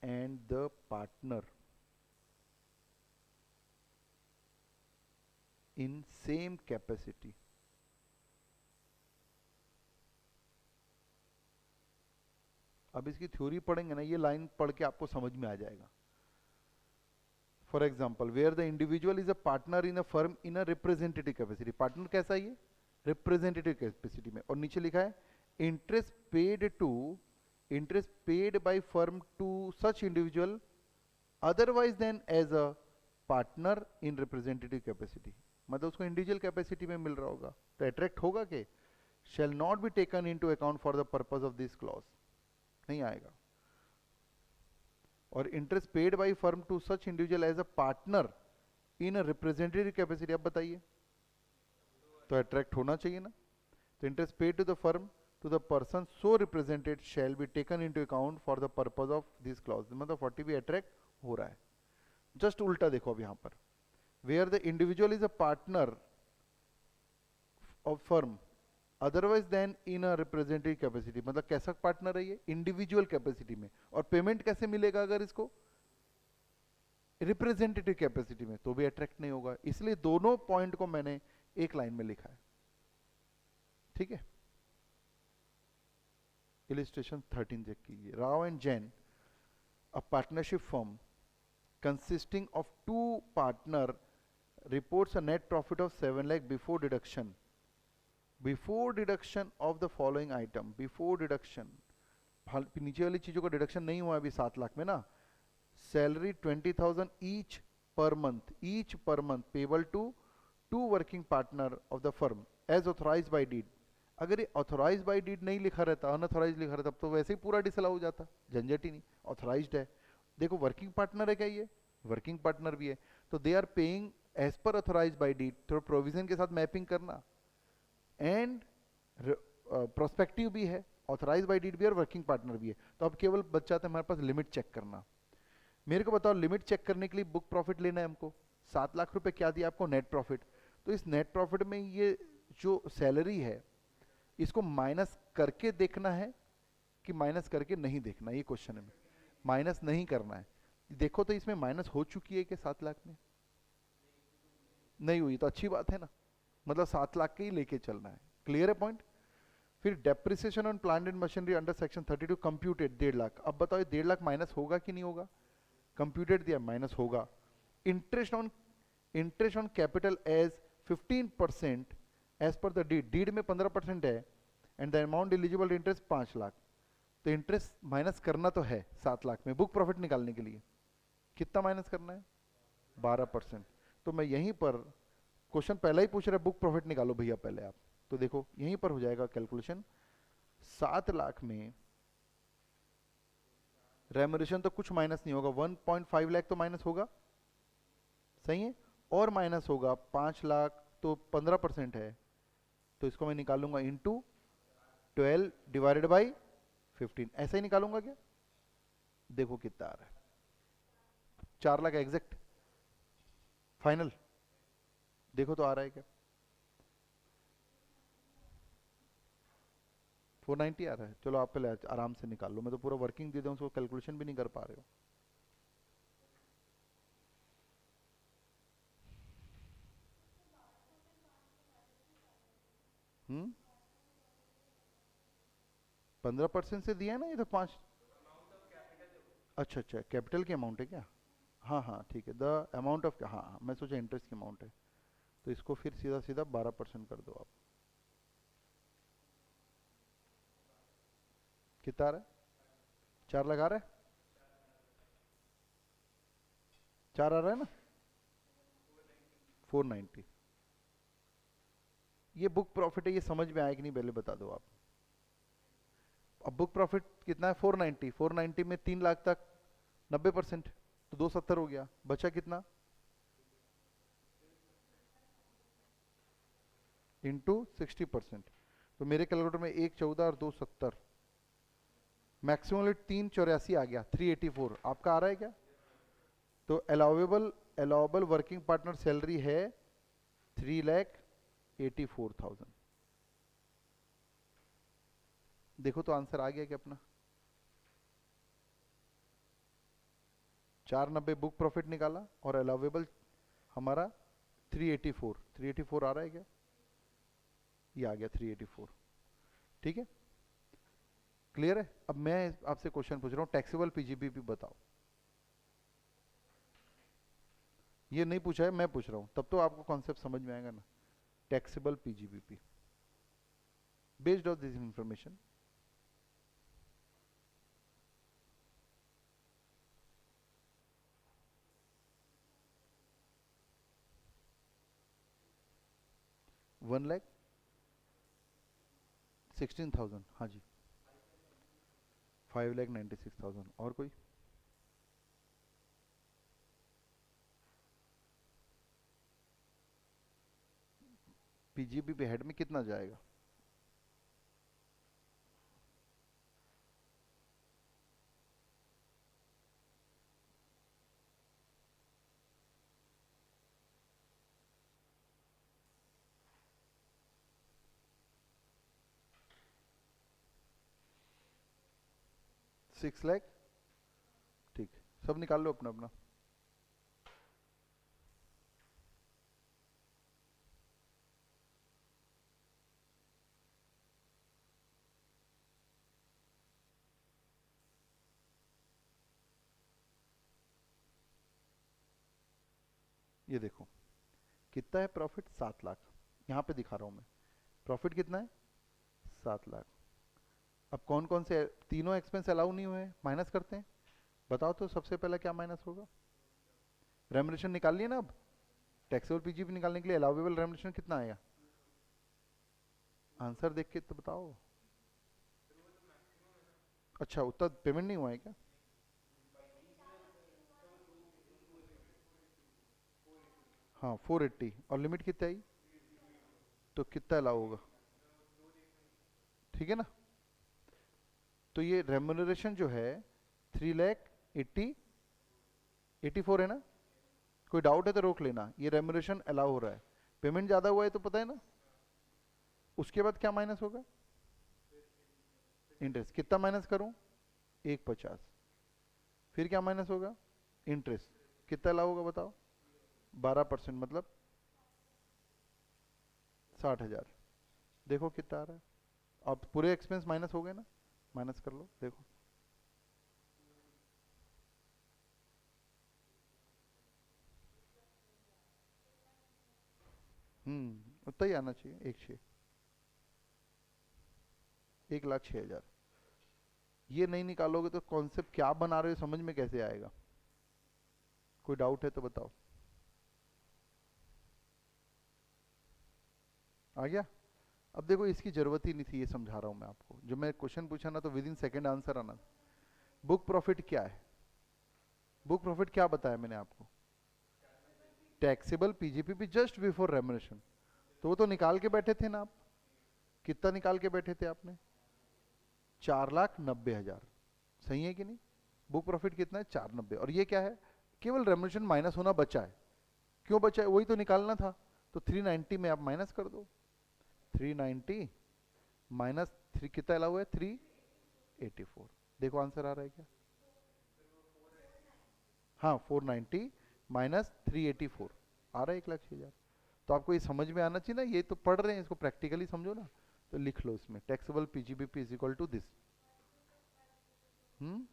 and the partner in same capacity। अब इसकी थ्योरी पढ़ेंगे ना, ये लाइन पढ़ के आपको समझ में आ जाएगा। For example, where the individual is a partner in a firm in a representative capacity. Partner कैसा है ये? रिप्रेजेंटेटिव कैपेसिटी में। और नीचे लिखा है interest paid by firm to such individual otherwise than as a partner in representative capacity. मतलब उसको इंडिविजुअल कैपेसिटी में मिल रहा होगा, तो अट्रैक्ट होगा कि shall not be taken into account for the purpose of this clause, नहीं आएगा। और interest paid by firm to such individual as a partner in a representative capacity, अब बताइए, तो अट्रैक्ट होना चाहिए ना। तो interest paid to the firm to the person so represented shall be taken into account for the purpose of this clause, मतलब 40 भी attract हो रहा है। जस्ट उल्टा देखो अब यहाँ पर, where the individual is a partner of firm otherwise than in a representative capacity, मतलब कैसा पार्टनर है ये, इंडिविजुअल कैपेसिटी में, और पेमेंट कैसे मिलेगा अगर इसको रिप्रेजेंटेटिव कैपेसिटी में, तो भी अट्रैक्ट नहीं होगा। इसलिए दोनों पॉइंट को मैंने एक लाइन में लिखा है, ठीक है। इलिस्ट्रेशन 13 चेक कीजिए। Rao and Jain, a partnership firm consisting of two partner reports a net profit of 7 lakh before deduction of the following item, before deduction, नीचे वाली चीजों का डिडक्शन नहीं हुआ अभी 7 लाख में ना। Salary 20,000 each per month payable to 2 working partner of the firm as authorise by deed. अगर ये ऑथोराइज बाय डीड नहीं लिखा रहता, अनऑथोराइज लिखा रहता, तो वैसे ही पूरा डिसअलाउ हो जाता, झंझट ही नहीं। ऑथोराइज्ड है, देखो वर्किंग पार्टनर है क्या, ये वर्किंग पार्टनर भी है, तो they are paying as per authorise by deed, तो प्रोविजन के साथ मैपिंग करना, एंड प्रोस्पेक्टिव भी है, ऑथोराइज बाय डीड भी और वर्किंग पार्टनर भी है। तो अब केवल बच्चा था हमारे पास लिमिट चेक करना। मेरे को बताओ, लिमिट चेक करने के लिए बुक प्रॉफिट लेना है हमको, 7 लाख रुपए क्या दिया आपको, नेट प्रॉफिट। तो इस नेट प्रॉफिट में ये जो सैलरी है इसको माइनस करके देखना है कि माइनस करके नहीं देखना, ये क्वेश्चन है। माइनस नहीं करना है। देखो तो इसमें माइनस हो चुकी है कि 7 लाख में नहीं हुई, तो अच्छी बात है ना, मतलब 7 लाख के ही लेके चलना है। क्लियर है पॉइंट। फिर depreciation on plant and machinery under section 32 computed 1.5 lakh. अब बताओ 1.5 लाख माइनस होगा कि नहीं होगा, कंप्यूटेड दिया माइनस होगा। Interest on capital as 15% as per the deed में 15% है, and the amount eligible interest 5 lakh. तो इंटरेस्ट माइनस करना तो है 7 लाख में बुक प्रॉफिट निकालने के लिए, कितना माइनस करना है, 12%। तो मैं यहीं पर, क्वेश्चन पहला ही पूछ रहा है बुक प्रॉफिट निकालो भैया पहले आप, तो देखो यहीं पर हो जाएगा कैलकुलेशन। 7 लाख में रेमोनेशन तो कुछ माइनस नहीं होगा, 1.5 लाख तो माइनस होगा, सही है, और माइनस होगा 5 लाख, तो 15% है, तो इसको मैं निकालूंगा इंटू 12 डिवाइडेड बाई 15, ऐसा ही निकालूंगा क्या, देखो कितना आ रहा है, 4 लाख एग्जैक्ट फाइनल, देखो तो आ रहा है क्या, 490 आ रहा है। चलो आप पहले आराम से निकाल लो, मैं तो पूरा वर्किंग दे दूं, उसको कैलकुलेशन भी नहीं कर पा रहे हो। हम्म, 15% से दिया है ना ये तो 5। अच्छा अच्छा, कैपिटल की अमाउंट है क्या, हाँ हाँ ठीक है, द अमाउंट ऑफ, हाँ हाँ मैं सोचा इंटरेस्ट की अमाउंट है, तो इसको फिर सीधा सीधा 12% कर दो आप। कितना आ रहा है, 4 लगा रहा है, 4 आ रहा है ना, 490। ये बुक प्रॉफिट है, ये समझ में आया कि नहीं पहले बता दो आप। अब बुक प्रॉफिट कितना है, 490, 490 में 3 लाख तक 90%, तो 270 हो गया, बचा कितना, इंटू 60%। तो मेरे कैलकुलेटर में 1 14 और 2 70, मैक्सिमम 3 84 आ गया, 384 आपका आ रहा है क्या। तो अलाउेबल वर्किंग पार्टनर सैलरी है 3,84,000। देखो तो आंसर आ गया क्या अपना, 490 बुक प्रॉफिट निकाला और अलाउेबल हमारा 384 आ रहा है क्या, ये आ गया 384, ठीक है। क्लियर है। अब मैं आपसे क्वेश्चन पूछ रहा हूँ, टैक्सेबल पीजीबीपी बताओ। ये नहीं पूछा है, मैं पूछ रहा हूँ, तब तो आपको कॉन्सेप्ट समझ में आएगा ना। Taxable PGBP based on this information, $1,16,000, हाँ जी, 5,96,000। और कोई, पीजीबी पे हेड में कितना जाएगा, 6 लाख, ठीक, सब निकाल लो अपना अपना। ये देखो कितना है प्रॉफिट, 7 लाख, यहाँ पे दिखा रहा हूँ मैं, प्रॉफिट कितना है, 7 लाख। अब कौन कौन से तीनों एक्सपेंस अलाउ नहीं हुए, माइनस करते हैं, बताओ तो सबसे पहला क्या माइनस होगा, रेमुनरेशन निकाल लिया ना। अब टैक्सेबल पीजीपी निकालने के लिए अलाउेबल रेमुनरेशन कितना आएगा, आंसर देख के तो बताओ। अच्छा उतना पेमेंट नहीं हुआ है क्या, हाँ 480, और लिमिट कितना आई, तो कितना अलाउ होगा, ठीक है ना। तो ये रेमुनरेशन जो है 3 लाख 80 84 है ना, कोई डाउट है तो रोक लेना, ये रेमुनरेशन अलाउ हो रहा है, पेमेंट ज़्यादा हुआ है तो पता है ना। उसके बाद क्या माइनस होगा, इंटरेस्ट, कितना माइनस करूं, 150, फिर क्या माइनस होगा, इंटरेस्ट, कितना अलाउ होगा बताओ, 12% मतलब 60,000, देखो कितना आ रहा है। अब पूरे एक्सपेंस माइनस हो गए ना, माइनस कर लो देखो, उतना ही आना चाहिए, 1,06,000। ये नहीं निकालोगे तो कॉन्सेप्ट क्या बना रहे हो समझ में कैसे आएगा, कोई डाउट है तो बताओ। आ गया। अब देखो इसकी जरूरत ही नहीं थी, ये समझा रहा हूं मैं आपको, जो मैं क्वेश्चन पूछा ना तो विद इन सेकेंड आंसर आना। बुक प्रॉफिट क्या है, बुक प्रॉफिट क्या बताया मैंने आपको, taxable PGPP just before remuneration, तो वो तो निकाल के बैठे थे ना आप, कितना निकाल के बैठे थे आपने, 4,90,000, सही है कि नहीं। बुक प्रॉफिट कितना है, 490, और ये क्या है, केवल रेमुनरेशन माइनस होना बचा है, क्यों बचा है, वही तो निकालना था, तो 390 में आप माइनस कर दो, 390 माइनस 3 कितना अलाउ है, 384, देखो आंसर आ रहा है क्या, हाँ 490 माइनस 384 आ रहा है, 1,06,000। तो आपको ये समझ में आना चाहिए ना, ये तो पढ़ रहे हैं, इसको प्रैक्टिकली समझो ना, तो लिख लो इसमें taxable PGBP is equal to this. हम्म,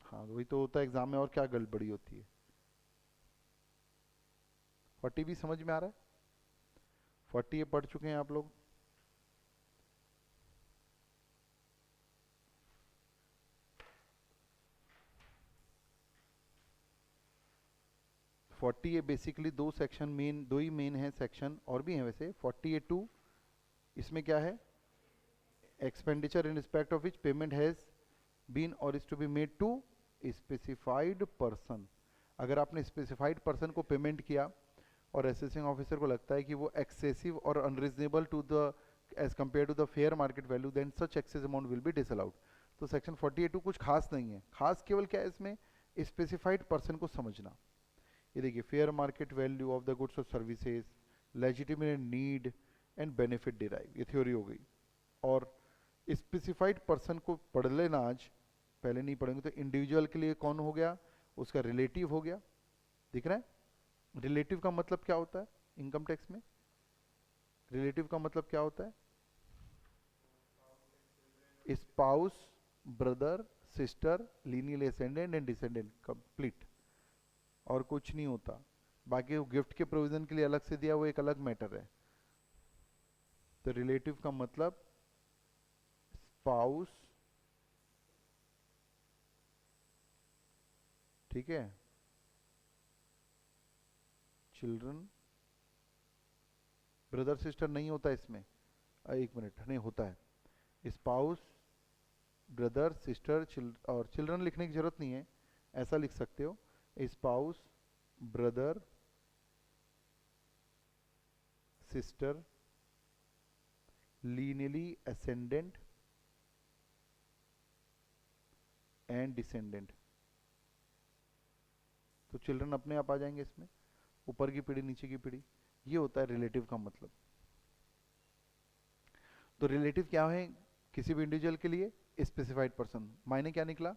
हाँ वही तो होता है एग्जाम में, और क्या गड़बड़ी होती है। 40 भी समझ में आ रहा है, 40 ये पढ़ चुके हैं आप लोग, 40 ये बेसिकली दो सेक्शन, मेन दो ही मेन है सेक्शन, और भी हैं वैसे, 40A2, इसमें क्या है, expenditure in respect of which payment has been और is to be made to specified person. अगर आपने स्पेसिफाइड पर्सन को पेमेंट किया और असेसिंग ऑफिसर को लगता है कि वो एक्सेसिव और unreasonable to the as compare to the fair market value, then such excess amount will be disallowed. तो सेक्शन 48 कुछ खास नहीं है, खास केवल क्या है इसमें, स्पेसिफाइड पर्सन को समझना। ये देखिए, fair market value of the goods और services, legitimate need and benefit derive, ये थ्योरी हो गई। और स्पेसिफाइड पर्सन को पढ़ लेना आज, पहले नहीं पढ़ेंगे तो। इंडिविजुअल के लिए कौन हो गया, उसका रिलेटिव हो गया, दिख रहा है। रिलेटिव का मतलब क्या होता है इनकम टैक्स में, रिलेटिव का मतलब क्या होता है, spouse, brother, sister, lineal ascendant and descendant, complete, और कुछ नहीं होता। बाकी वो गिफ्ट के प्रोविजन के लिए अलग से दिया, वो एक अलग मैटर है। तो रिलेटिव का मतलब स्पाउस, ठीक है, चिल्ड्रन, ब्रदर सिस्टर नहीं होता इसमें, एक मिनट, नहीं होता है, स्पाउस, ब्रदर सिस्टर, और चिल्ड्रन लिखने की जरूरत नहीं है, ऐसा लिख सकते हो, spouse, brother, sister, lineally ascendant and descendant. तो चिल्ड्रन अपने आप आ जाएंगे इसमें, ऊपर की पीढ़ी नीचे की पीढ़ी, ये होता है रिलेटिव का मतलब। तो रिलेटिव क्या है, किसी भी इंडिविजुअल के लिए स्पेसिफाइड पर्सन, मायने क्या निकला,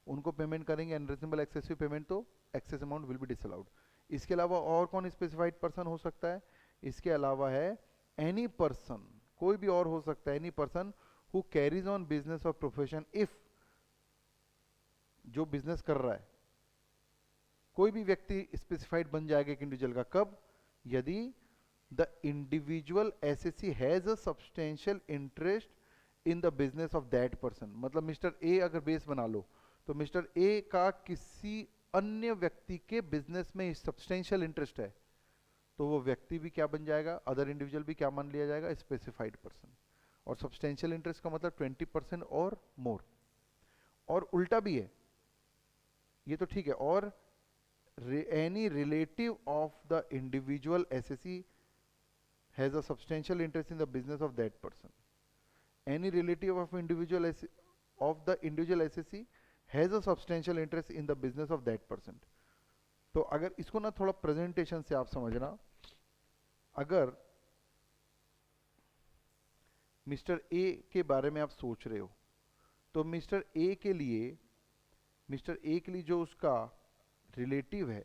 उनको पेमेंट करेंगे अनरीजनेबल एक्सेसिव पेमेंट तो access amount will be disallowed. इसके अलावा और कौन स्पेसिफाइड पर्सन हो सकता है, इसके अलावा है एनी पर्सन, कोई भी और हो सकता है, any person who carries on business और प्रोफेशन इफ, जो बिजनेस कर रहा है कोई भी व्यक्ति स्पेसिफाइड बन जाएगा एक इंडिविजुअल का, कब, यदि the individual SSC has a substantial interest in the business of that person. मतलब मिस्टर ए अगर बेस बना लो तो मिस्टर ए का किसी अन्य व्यक्ति के बिजनेस में सब्सटेंशियल इंटरेस्ट है, तो वो व्यक्ति भी क्या बन जाएगा, अदर इंडिविजुअल भी क्या मान लिया जाएगा, स्पेसिफाइड पर्सन। और सब्सटेंशियल इंटरेस्ट का मतलब 20% और मोर। और उल्टा भी है, ये तो ठीक है, और any relative of the individual SSE has a substantial interest in the business of that person. Any relative of individual of the individual SSE has a substantial interest in the business of that person. तो अगर इसको ना थोड़ा presentation से आप समझना, अगर mister A के बारे में आप सोच रहे हो तो मिस्टर ए के लिए जो उसका रिलेटिव है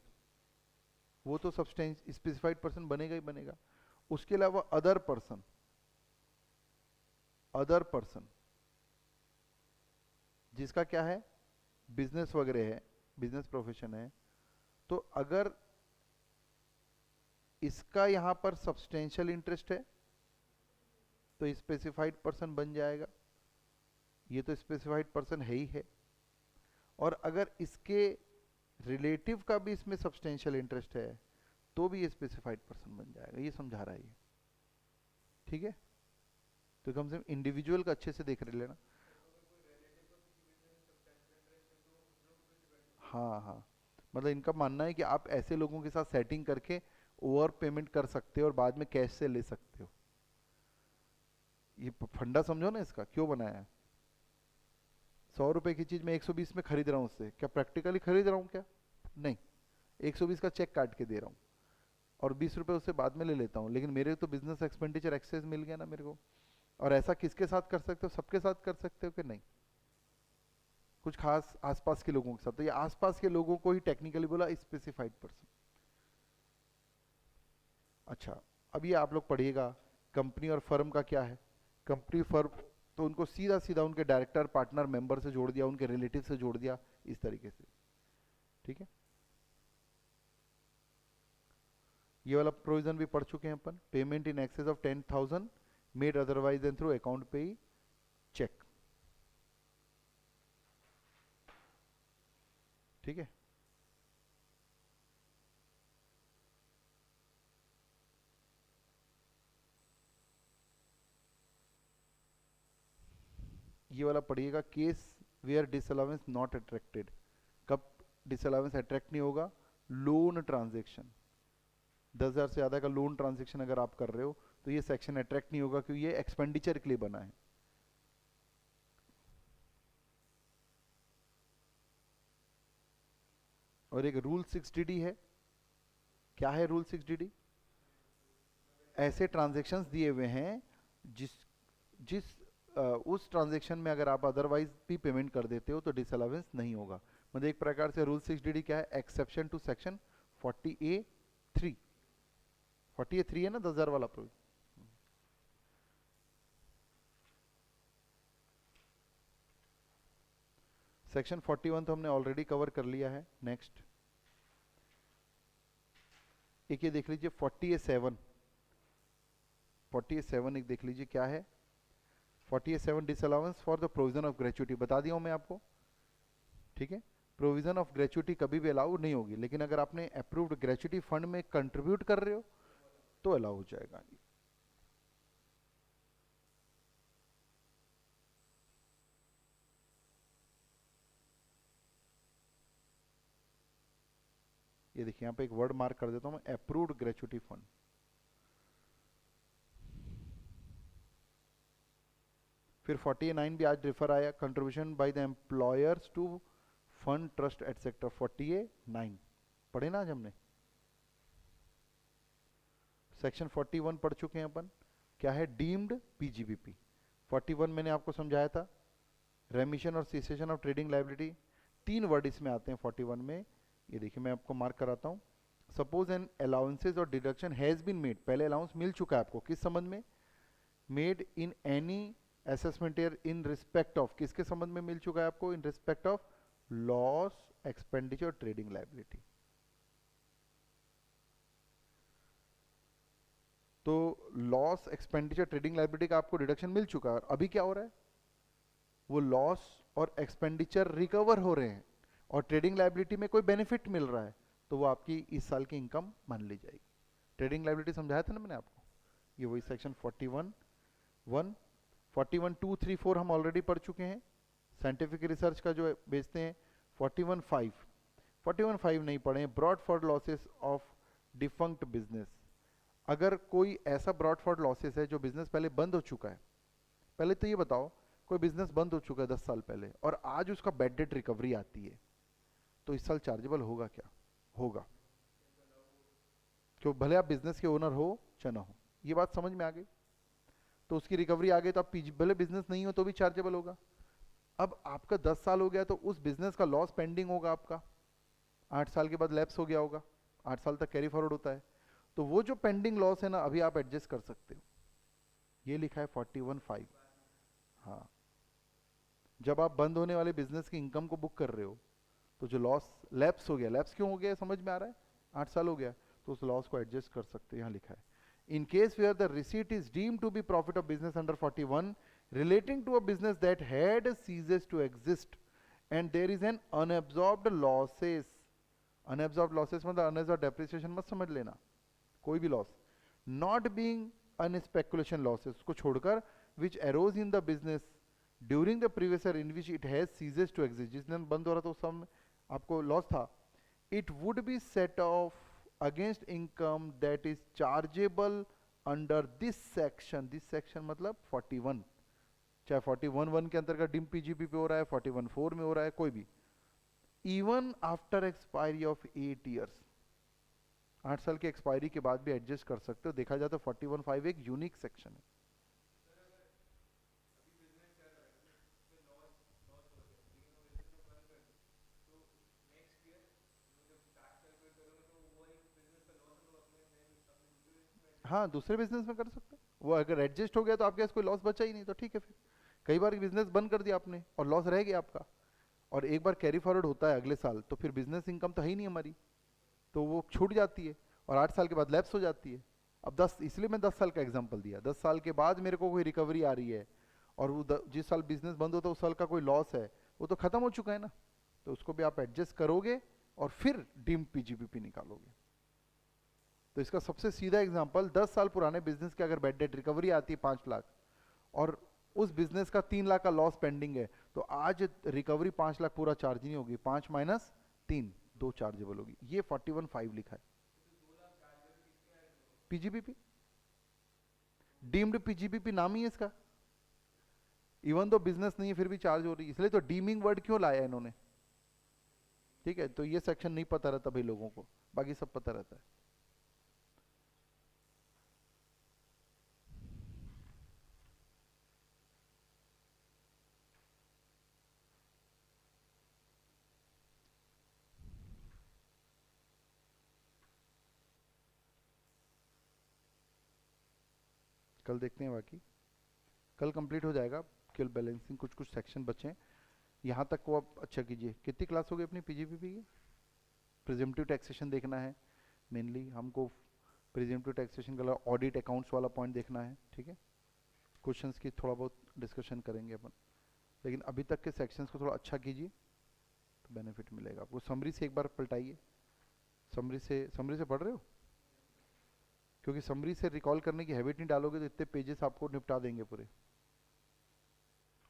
वो तो स्पेसिफाइड पर्सन बनेगा ही बनेगा। उसके अलावा अदर पर्सन जिसका क्या है, बिजनेस वगैरह है, बिजनेस प्रोफेशन है, तो अगर इसका यहां पर सब्सटेंशियल इंटरेस्ट है तो स्पेसिफाइड पर्सन बन जाएगा, ये तो स्पेसिफाइड पर्सन है ही है। और अगर इसके रिलेटिव का भी इसमें सब्सटेंशियल इंटरेस्ट है तो भी ये स्पेसिफाइड पर्सन बन जाएगा, ये समझा रहा है ये, ठीक है। तो कम से कम इंडिविजुअल का अच्छे से देख लेना। हाँ हाँ, मतलब इनका मानना है कि आप ऐसे लोगों के साथ सेटिंग करके ओवर पेमेंट कर सकते हो और बाद में कैश से ले सकते हो। ये फंडा समझो ना इसका, क्यों बनाया है। 100 रुपए की चीज मैं 120 में खरीद रहा हूँ, उससे क्या प्रैक्टिकली खरीद रहा हूँ क्या, नहीं, 120 का चेक काट के दे रहा हूँ और 20 रुपए उससे बाद में ले लेता हूँ, लेकिन मेरे तो बिजनेस एक्सपेंडिचर एक्सेस मिल गया ना मेरे को। और ऐसा किसके साथ कर सकते हो, सबके साथ कर सकते हो कि नहीं, कुछ खास आसपास के लोगों के साथ। तो ये आसपास के लोगों को ही टेक्निकली बोला स्पेसिफाइड पर्सन। अच्छा, अब ये आप लोग पढ़िएगा कंपनी और फर्म का क्या है। कंपनी फर्म तो उनको सीधा सीधा उनके डायरेक्टर पार्टनर मेंबर से जोड़ दिया, उनके रिलेटिव से जोड़ दिया, इस तरीके से, ठीक है। ये वाला प्रोविजन भी पढ़ चुके हैं अपन, payment in excess of 10,000 made otherwise than through account payee cheque, ठीक है। ये वाला पढ़िएगा, case where disallowance not attracted. कब डिसअलाउंस अट्रैक्ट नहीं होगा, लोन ट्रांजेक्शन, 10,000 से ज्यादा का लोन ट्रांजेक्शन अगर आप कर रहे हो तो ये सेक्शन अट्रैक्ट नहीं होगा, क्योंकि ये एक्सपेंडिचर के लिए बना है। और एक रूल 6DD है, क्या है रूल 6DD, ऐसे ट्रांजेक्शन्स दिए हुए हैं जिस जिस उस ट्रांजेक्शन में अगर आप अदरवाइज भी पेमेंट कर देते हो तो डिसअलाउंस नहीं होगा। मतलब एक प्रकार से रूल 6DD क्या है, exception to section 40A3, 40A3 है ना 10,000 वाला प्रोविजन। सेक्शन 41 तो हमने ऑलरेडी कवर कर लिया है। नेक्स्ट एक ये देख लीजिए 40A7, 40A7 एक देख लीजिए क्या है। 40A7 disallowance for the provision of gratuity, बता दिया हूं मैं आपको, ठीक है। प्रोविजन ऑफ ग्रेचुइटी कभी भी अलाउ नहीं होगी, लेकिन अगर आपने अप्रूव्ड ग्रेचुइटी फंड में कंट्रीब्यूट कर रहे हो तो अलाउ हो जाएगा। ये देखिए यहाँ पे एक वर्ड मार्क कर देता हूं मैं, अप्रूव्ड ग्रेचुइटी फंड। फिर 40A9 भी आज रेफर आया, contribution by the employers to fund trust etcetera, 40A9 पढ़े ना आज हमने। सेक्शन 41 पढ़ चुके हैं अपन, क्या है, डीम्ड पीजीबीपी, 41 मैंने आपको समझाया था, रेमिशन और cessation of trading liability, 3 word इसमें आते हैं 41 में। ये देखिए मैं आपको मार्क कराता हूँ। सपोज एन अलाउंसेज और डिडक्शन हैज़ बीन मेड, पहले अलाउंस मिल चुका है आपको, किस संबंध में? Made in any assessment year in respect of, किसके संबंध में मिल चुका है आपको? इन respect of loss expenditure trading liability. तो लॉस एक्सपेंडिचर ट्रेडिंग लायबिलिटी का आपको डिडक्शन मिल चुका है, और अभी क्या हो रहा है? वो लॉस और एक्सपेंडिचर रिकवर हो रहे हैं और ट्रेडिंग लायबिलिटी में कोई बेनिफिट मिल रहा है, तो वो आपकी इस साल की इनकम मान ली जाएगी। ट्रेडिंग लायबिलिटी समझाया था ना मैंने आपको, ये वही सेक्शन 41 1 41 2 3 4 हम ऑलरेडी पढ़ चुके हैं। साइंटिफिक रिसर्च का जो बेचते हैं 41 5, 41 5 नहीं पढ़े, broad for losses of defunct business. अगर कोई ऐसा ब्रॉड फॉर लॉसेस है जो बिजनेस पहले बंद हो चुका है, पहले तो ये बताओ कोई बिजनेस बंद हो चुका है 10 साल पहले और आज उसका बैड डेट रिकवरी आती है, तो इस साल चार्जेबल होगा क्या? होगा, क्यों? भले आप बिजनेस के ओनर हो चाहे ना हो, ये बात समझ में आ गई। तो उसकी रिकवरी आ गई तो आप भले बिजनेस नहीं हो तो भी चार्जेबल होगा। अब आपका 10 साल हो गया तो उस बिजनेस का लॉस पेंडिंग होगा आपका, 8 साल के बाद लैप्स हो गया होगा, 8 साल तक कैरी फॉरवर्ड होता है, तो वो जो पेंडिंग लॉस है ना अभी आप एडजस्ट कर सकते हो। ये लिखा है 41 5। हाँ, जब आप बंद होने वाले बिजनेस की इनकम को बुक कर रहे हो तो जो लॉस लैप्स हो गया, लैप्स क्यों हो गया समझ में आ रहा है? 8 साल हो गया तो उस लॉस को एडजस्ट कर सकते हो, यहाँ लिखा है। In case where the receipt is deemed to be profit of business under 41 relating to a business that had ceases to exist and there is an unabsorbed losses, unabsorbed losses मतलब unabsorbed depreciation मत समझ लेना, कोई भी loss, not being unspeculation losses उसको छोड़कर, which arose in the business during the previous year in which it has ceases to exist, जिस दिन बंद हो रहा था उस समय आपको लॉस था, it would be set off against income that is chargeable under this section मतलब 41, चाहे 41(1) के अंतर्गत डिम पीजीपी पे हो रहा है, 41(4) में हो रहा है, कोई भी, even after expiry of 8 years, 8 साल की एक्सपायरी के बाद भी एडजस्ट कर सकते हो। देखा जाए तो 41(5) एक यूनिक सेक्शन है। हाँ, दूसरे बिजनेस में कर सकते हो, वो अगर एडजस्ट हो गया तो आपके पास कोई लॉस बचा ही नहीं तो ठीक है। फिर कई बार बिजनेस बंद कर दिया आपने और लॉस रह गया आपका, और एक बार कैरी फॉरवर्ड होता है अगले साल तो फिर बिजनेस इनकम तो है ही नहीं हमारी, तो वो छूट जाती है और 8 साल के बाद लैप्स हो जाती है। अब 10, इसलिए मैं 10 साल का एग्जांपल दिया, 10 साल के बाद मेरे को कोई रिकवरी आ रही है और वो जिस साल बिजनेस बंद होता है उस साल का कोई लॉस है, वो तो खत्म हो चुका है ना, तो उसको भी आप एडजस्ट करोगे और फिर डीम्ड पीजीपीपी निकालोगे। तो इसका सबसे सीधा एग्जांपल, 10 साल पुराने बिजनेस के अगर बैड डेट रिकवरी आती है 5 लाख और उस बिजनेस का 3 लाख का लॉस पेंडिंग है, तो आज रिकवरी 5 लाख पूरा चार्ज नहीं होगी, 5 माइनस 3 2 चार्जेबल होगी। ये 41(5) लिखा है पीजीबीपी, डीम्ड पीजीबीपी नाम ही है इसका, इवन तो बिजनेस नहीं है फिर भी चार्ज हो रही है, इसलिए तो डीमिंग वर्ड क्यों लाया इन्होंने। ठीक है, तो ये सेक्शन नहीं पता रहता भाई लोगों को, बाकी सब पता रहता है। कल देखते हैं, बाकी कल कंप्लीट हो जाएगा, केवल बैलेंसिंग कुछ कुछ सेक्शन बचे हैं, यहाँ तक को आप अच्छा कीजिए। कितनी क्लास हो गई अपनी पीजीपीपी की? प्रिजम्पटिव टैक्सेशन देखना है मेनली हमको, प्रिजम्पटिव टैक्सेशन का ऑडिट अकाउंट्स वाला पॉइंट देखना है, ठीक है। क्वेश्चंस की थोड़ा बहुत डिस्कशन करेंगे अपन, लेकिन अभी तक के सेक्शंस को थोड़ा अच्छा कीजिए तो बेनिफिट मिलेगा आपको। समरी से एक बार पलटाइए, समरी से पढ़ रहे हो? क्योंकि समरी से रिकॉल करने की हैबिट नहीं डालोगे तो इतने पेजेस आपको निपटा देंगे पूरे।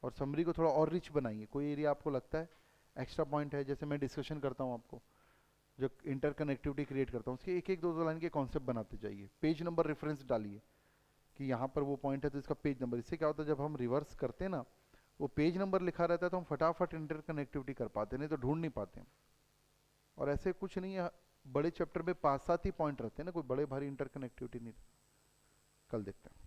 और समरी को थोड़ा और रिच बनाइए, कोई एरिया आपको लगता है एक्स्ट्रा पॉइंट है, जैसे मैं डिस्कशन करता हूँ आपको जो इंटरकनेक्टिविटी क्रिएट करता हूँ उसके एक एक दो दो लाइन के कॉन्सेप्ट बनाते जाइए, पेज नंबर रेफरेंस डालिए कि यहाँ पर वो पॉइंट है तो इसका पेज नंबर। इससे क्या होता है जब हम रिवर्स करते हैं ना, वो पेज नंबर लिखा रहता है तो हम फटाफट इंटरकनेक्टिविटी कर पाते, नहीं तो ढूंढ नहीं पाते हम। और ऐसे कुछ नहीं है, बड़े चैप्टर में 5-7 ही पॉइंट रहते हैं ना, कोई बड़े भारी इंटरकनेक्टिविटी नहीं। कल देखते हैं।